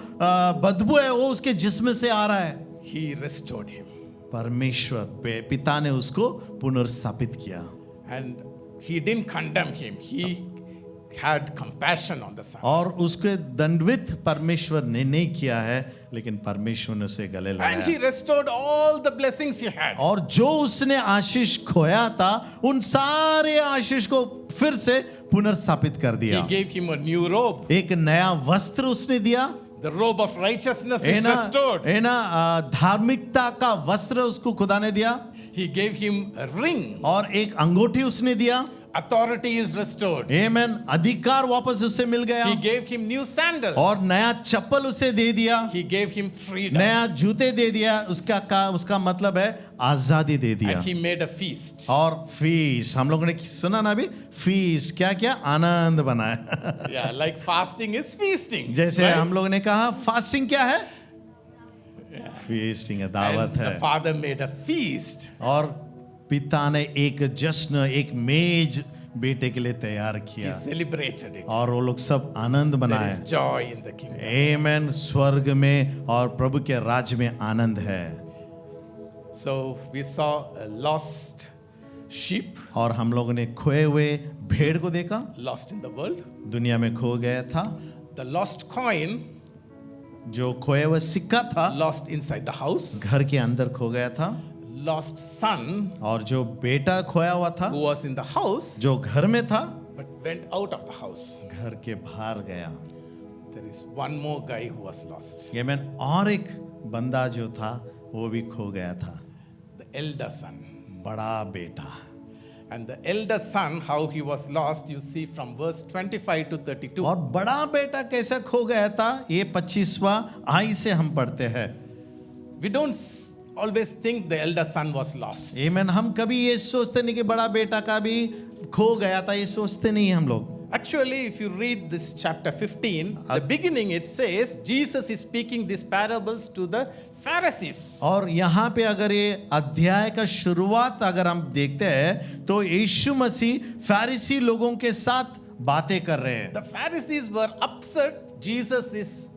बदबू है, वो उसके जिस्म से आ रहा है। He restored him. परमेश्वर पिता ने उसको पुनर्स्थापित किया। And he didn't condemn him. He had compassion on the son. और उसके दंडवित परमेश्वर ने नहीं किया है, लेकिन परमेश्वर ने उसे गले And लगाया he restored all the blessings he had. और जो उसने आशीष खोया था उन सारे आशीष को फिर से पुनर्स्थापित कर He दिया। gave him a new robe. एक नया वस्त्र उसने दिया, The robe of righteousness is restored. धार्मिकता का वस्त्र उसको खुदा ने दिया, He gave him a ring. और एक अंगूठी उसने दिया। Authority is restored. आमेन, अधिकार वापस उसे मिल गया, He gave him new sandals. और नया चप्पल उसे दे दिया, He gave him freedom. नया जूते दे दिया। उसका मतलब है आजादी दे दिया। And he made a feast. और फीस्ट, हम लोगों ने सुना ना अभी, फीस्ट क्या क्या आनंद बनाया। Yeah, like fasting is feasting. जैसे right? हम लोगों ने कहा फास्टिंग क्या है, फीस्टिंग है, दावत And the है। father made a feast. और पिता ने एक जश्न, एक मेज बेटे के लिए तैयार He किया, celebrated it. और वो लोग सब आनंद There बनाए। is joy in the kingdom. आमेन, स्वर्ग में और प्रभु के राज्य में आनंद है। So we saw a lost sheep, और हम लोगों ने खोए हुए भेड़ को देखा, lost in the world. दुनिया में खो गया था। The lost coin, जो खोया हुआ सिक्का था, lost inside the house. घर के अंदर खो गया था। Lost son, और जो बेटा खोया हुआ था, who was in the house जो घर में था, but went out of the house. घर के बाहर गया। There is one more guy who was lost. आमेन, और एक बंदा जो था वो भी खो गया था, The elder son. बड़ा बेटा। And the elder son, how he was lost, you see from verse 25 to 32. और बड़ा बेटा कैसे खो गया था, ये 25वां आई से हम पढ़ते हैं। We don't always think the elder son was lost. आमेन, हम कभी ये सोचते नहीं कि बड़ा बेटा का भी खो गया था, ये सोचते नहीं हम लोग। Actually, if you read this chapter 15, the beginning it says Jesus is speaking these parables to the Pharisees. और यहाँ पे अगर ये अध्याय का शुरुआत अगर हम देखते हैं तो यीशु मसीह फरीसी लोगों के साथ बातें कर रहे हैं। The Pharisees were upset Jesus is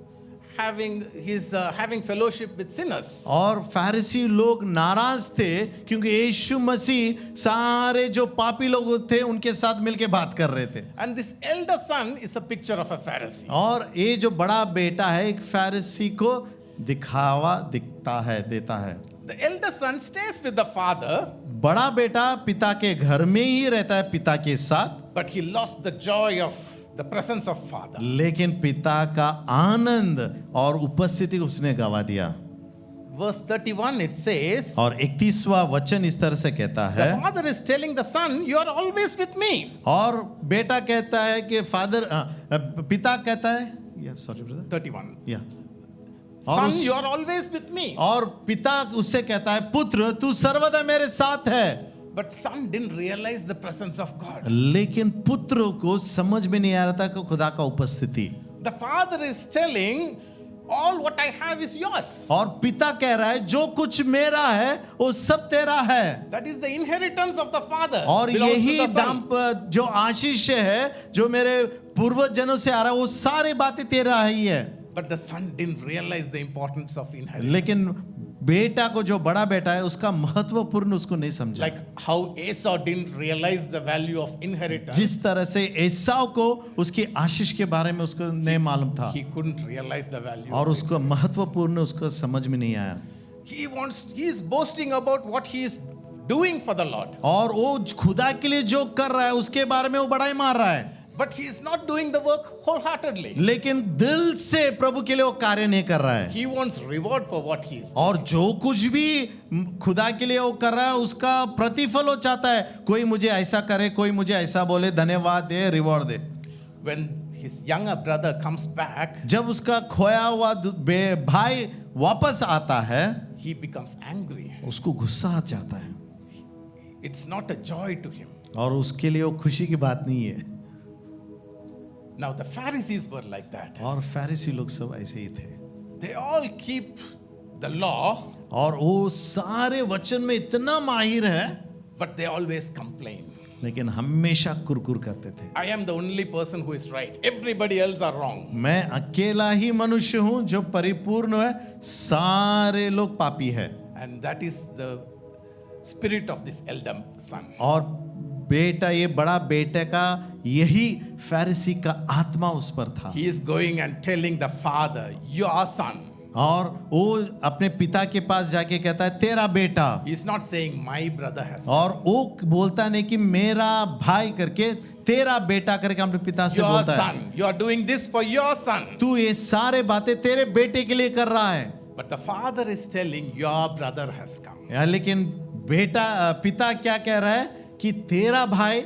having fellowship with sinners. और फरीसी लोग नाराज थे क्योंकि यीशु मसीह सारे जो पापी लोग थे उनके साथ मिलके बात कर रहे थे। And this elder son is a picture of a Pharisee. और ये जो बड़ा बेटा है एक फरीसी को दिखावा दिखता है, देता है। The elder son stays with the father, बड़ा बेटा पिता के घर में ही रहता है, पिता के साथ, but he lost the joy of the presence of father. लेकिन पिता का आनंद और उपस्थिति उसने गवा दिया। Verse 31 it says, और 31वां वचन इस तरह से कहता है, the father is telling the son, you are always with me. और बेटा कहता है कि पिता कहता है, सॉरी ब्रदर, 31. या Son, you are always with me. और पिता उससे कहता है, पुत्र तू सर्वदा मेरे साथ है। But son didn't realize the presence of God. लेकिन पुत्र को समझ में नहीं आ रहा था कि खुदा का उपस्थिति। The father is telling, all what I have is yours. और पिता कह रहा है जो कुछ मेरा है वो सब तेरा है। That is the inheritance of the father. और belongs to यही the son. दाम जो आशीष है जो मेरे पूर्वजनों से आ रहा है वो सारी बातें तेरा ही है। But the son didn't realize the importance of inheritance. लेकिन बेटा को, जो बड़ा बेटा है, उसका महत्वपूर्ण उसको नहीं समझा। Like how Esau didn't realize the value of inheritance. जिस तरह से एसाव को उसकी आशीष के बारे में उसको नहीं मालूम था He couldn't realize the value. और of उसको महत्वपूर्ण उसको समझ में नहीं आया। it. He is boasting about what he is doing for the Lord. और वो खुदा के लिए जो कर रहा है उसके बारे में वो बड़ाई मार रहा है, But he is not doing the work wholeheartedly. लेकिन दिल से प्रभु के लिए वो कार्य नहीं कर रहा है। He wants reward for what he is. और जो कुछ भी खुदा के लिए वो कर रहा है उसका प्रतिफल वो चाहता है। कोई मुझे ऐसा करे, कोई मुझे ऐसा बोले, धन्यवाद दे, रिवॉर्ड दे। When his younger brother comes back, जब उसका खोया हुआ भाई वापस आता है, he becomes angry. उसको गुस्सा आ जाता है It's not a joy to him. और उसके लिए वो खुशी की बात नहीं है। Now the Pharisees were like that. और फरीसी लोग सब ऐसे ही थे, They all keep the law, और वो सारे वचन में इतना माहिर है, but they always complain. लेकिन हमेशा कुरकुर करते थे। I am the only person who is right. Everybody else are wrong. मैं अकेला ही मनुष्य हूं जो परिपूर्ण है, सारे लोग पापी है। And that is the spirit of this elder son. और बेटा, ये बड़ा बेटे का यही फरीसी का आत्मा उस पर था। He is going and telling the father, your son. और वो अपने पिता के पास जाके कहता है तेरा बेटा, He is not saying my brother has. और वो बोलता नहीं कि मेरा भाई करके, तेरा बेटा करके अपने पिता से Your बोलता है son. You are doing this for your son. तू ये सारे बातें तेरे बेटे के लिए कर रहा है। But the father is telling, your brother has come. या लेकिन पिता क्या कह रहा है कि तेरा भाई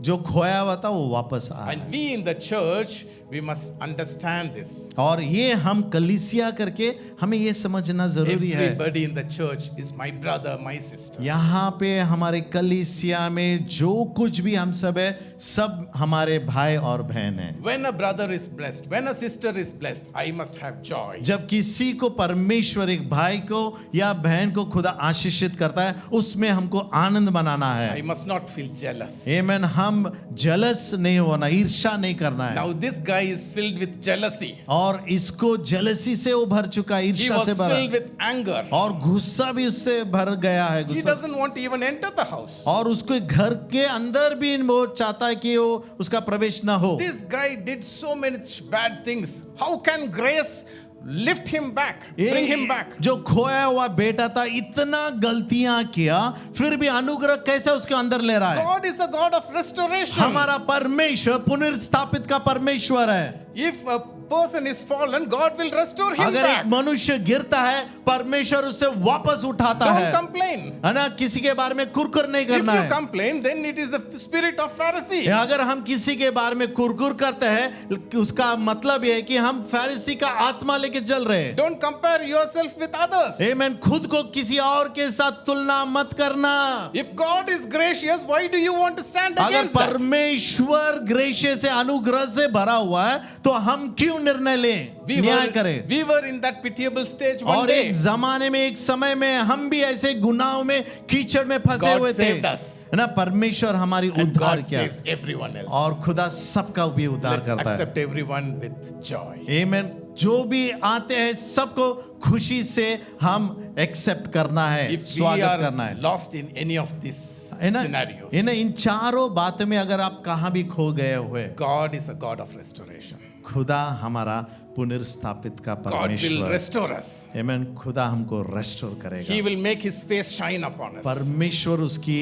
जो खोया हुआ था वो वापस आ रहा है। And we in the church, we must understand this. और ये हम कलीसिया करके हमें ये समझना जरूरी है। Everybody in the church is my brother, my sister. यहाँ पे हमारे कलीसिया में जो कुछ भी हम सब है, सब हमारे भाई और बहन हैं। When a brother is blessed, when a sister is blessed, I must have joy. जब किसी को परमेश्वर एक भाई को या बहन को खुदा आशीषित करता है, उसमें हमको आनंद मनाना I है। must not feel jealous. आमीन। हम जलस नहीं होना, ईर्ष्या नहीं करना है। Now this guy is filled with jealousy. और इसको जलसी से वो भर चुका, He ईर्ष्या was से भरा, filled with anger. और गुस्सा भी उससे भर गया है। He गुस्सा doesn't want to even enter the house. और उसको घर के अंदर भी वो चाहता है कि वो उसका प्रवेश ना हो। This guy did so many bad things. How can grace lift him back, bring him back? जो खोया हुआ बेटा था, इतना गलतियां किया, फिर भी अनुग्रह कैसे उसके अंदर ले रहा है? God is a God of restoration. हमारा परमेश्वर पुनर्स्थापित का परमेश्वर है। If a person is fallen, God will restore him अगर एक back. मनुष्य गिरता है, परमेश्वर उसे वापस उठाता Don't है। complain. है ना? किसी के बारे में कुरकुर नहीं If करना you है। complain, then it is the spirit of Pharisee. अगर हम किसी के बारे में कुरकुर करते हैं, उसका मतलब ये है कि हम फरीसी का आत्मा लेके चल रहे हैं। Don't compare yourself with others. आमीन। खुद को किसी और के साथ तुलना मत करना। If God is gracious, why do you want to stand अगर against that? परमेश्वर ग्रेशियस से, अनुग्रह से भरा हुआ है, तो हम क्यों निर्णय लें, न्याय करें? We were in that pitiable stage one और day. एक जमाने में, एक समय में हम भी ऐसे गुनाहों में, कीचड़ में फंसे God हुए थे, saved us. है ना? परमेश्वर हमारी And उद्धार God किया, saves everyone else. और खुदा सबका भी उद्धार Let's करता है। accept everyone with joy. आमीन। जो भी आते हैं सबको खुशी से हम एक्सेप्ट करना है, If we स्वागत करना are है। lost in any of these है ना? scenarios, इन चारों बातों में अगर आप कहाँ भी खो गए हुए, God is a God of restoration. खुदा हमारा पुनर्स्थापित का God will परमेश्वर, restore us. आमीन। खुदा हमको रेस्टोर करेगा। He will make His face shine upon us. परमेश्वर उसकी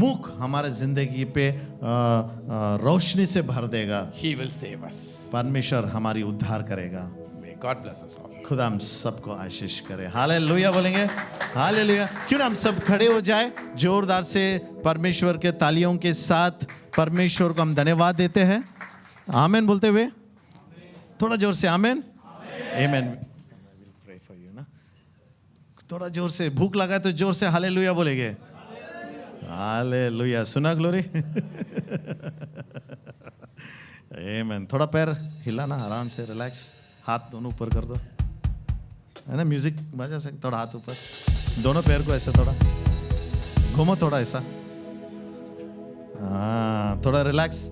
मुख हमारे जिंदगी पे रोशनी से भर देगा। He will save us. परमेश्वर हमारी उद्धार करेगा। May God bless us all. खुदा हम सबको आशीष करे। हालेलुया बोलेंगे, हालेलुया। क्यों ना हम सब खड़े हो जाए, जोरदार से परमेश्वर के तालियों के साथ परमेश्वर को हम धन्यवाद देते हैं। आमीन बोलते हुए, थोड़ा जोर से आमीन, आमीन। प्रे फॉर यू ना, थोड़ा जोर से, भूख लगा तो जोर से हालेलुया बोलेंगे। हालेलुया। सुना ग्लोरी? आमीन। थोड़ा पैर हिलाना, आराम से, रिलैक्स, हाथ दोनों ऊपर कर दो, है ना? म्यूजिक बजा सकते, थोड़ा हाथ ऊपर, दोनों पैर को ऐसे थोड़ा घूमो, थोड़ा ऐसा, हाँ, थोड़ा रिलैक्स।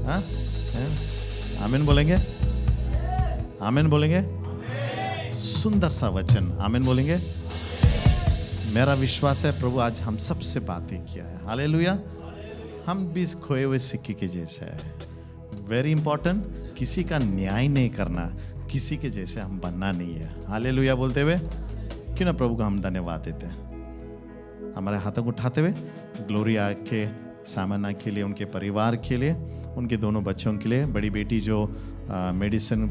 हाँ, आमीन बोलेंगे, आमीन बोलेंगे। सुंदर सा वचन, आमीन बोलेंगे। मेरा विश्वास है प्रभु आज हम सबसे बातें किया है। हालेलुया। हम भी खोए हुए सिक्के के जैसे है। वेरी इंपॉर्टेंट, किसी का न्याय नहीं करना, किसी के जैसे हम बनना नहीं है। हालेलुया बोलते हुए क्यों ना प्रभु को हम धन्यवाद देते हैं। हमारे हाथों को उठाते हुए ग्लोरी आके सामना के लिए, उनके परिवार के लिए, उनके दोनों बच्चों के लिए, बड़ी बेटी जो मेडिसिन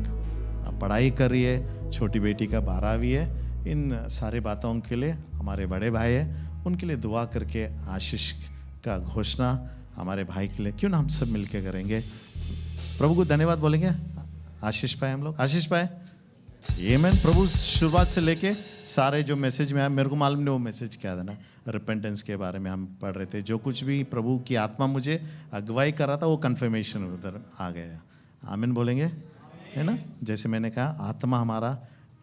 पढ़ाई कर रही है, छोटी बेटी का 12वीं है, इन सारे बातों के लिए, हमारे बड़े भाई हैं उनके लिए दुआ करके आशीष का घोषणा हमारे भाई के लिए क्यों ना हम सब मिलके करेंगे। प्रभु को धन्यवाद बोलेंगे। आशीष पाए हम लोग, आशीष पाए। आमीन। प्रभु शुरुआत से लेके सारे जो मैसेज में आया, मेरे को मालूम नहीं वो मैसेज क्या था ना, रिपेंटेंस के बारे में हम पढ़ रहे थे। जो कुछ भी प्रभु की आत्मा मुझे अगुवाई कर रहा था वो कन्फर्मेशन उधर आ गया। आमीन बोलेंगे, है ना? जैसे मैंने कहा आत्मा हमारा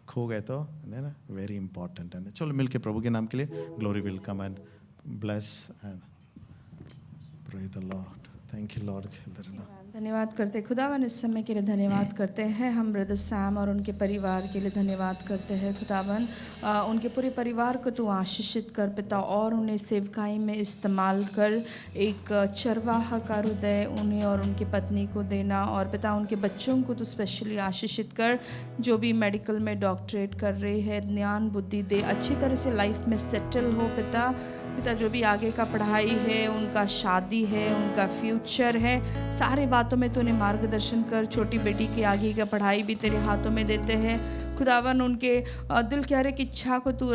खो गए तो, है ना, वेरी इंपॉर्टेंट है ना। चलो मिलके प्रभु के नाम के लिए glory will come and bless and pray the lord. Thank you lord. धन्यवाद करते खुदावन, इस समय के लिए धन्यवाद करते हैं। हम ब्रदर सैम और उनके परिवार के लिए धन्यवाद करते हैं खुदावन। उनके पूरे परिवार को तू आशीषित कर पिता, और उन्हें सेवकाई में इस्तेमाल कर। एक चरवाहा का हृदय उन्हें और उनकी पत्नी को देना, और पिता उनके बच्चों को तू स्पेशली आशीषित कर, जो भी मेडिकल में डॉक्टरेट कर रहे हैं। ज्ञान बुद्धि दे, अच्छी तरह से लाइफ में सेटल हो पिता। जो भी आगे का पढ़ाई है, उनका शादी है, उनका फ्यूचर है, सारे बातों में तूने मार्गदर्शन कर। छोटी बेटी की आगे का पढ़ाई भी तेरे हाथों में देते हैं खुदावन। उनके दिल की हर एक इच्छा को तू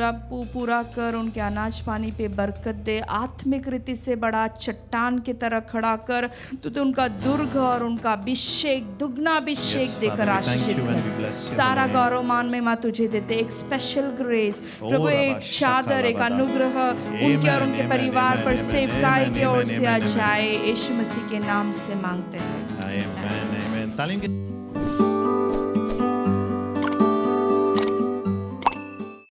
पूरा कर। उनके अनाज पानी पे बरकत दे। आत्मिक रीति से बड़ा चट्टान की तरह खड़ा कर। तू उनका दुर्ग और उनका अभिषेक, दुगना अभिषेक देकर आशीषित कर। सारा गौरव मान में माँ तुझे देते। एक स्पेशल ग्रेस प्रभु, एक चादर, एक अनुग्रह उनके और उनके परिवार पर सेवकाई की ओर से आ जाए। यीशु मसीह के नाम से मांगते हैं। आमीन, आमीन। तालीम के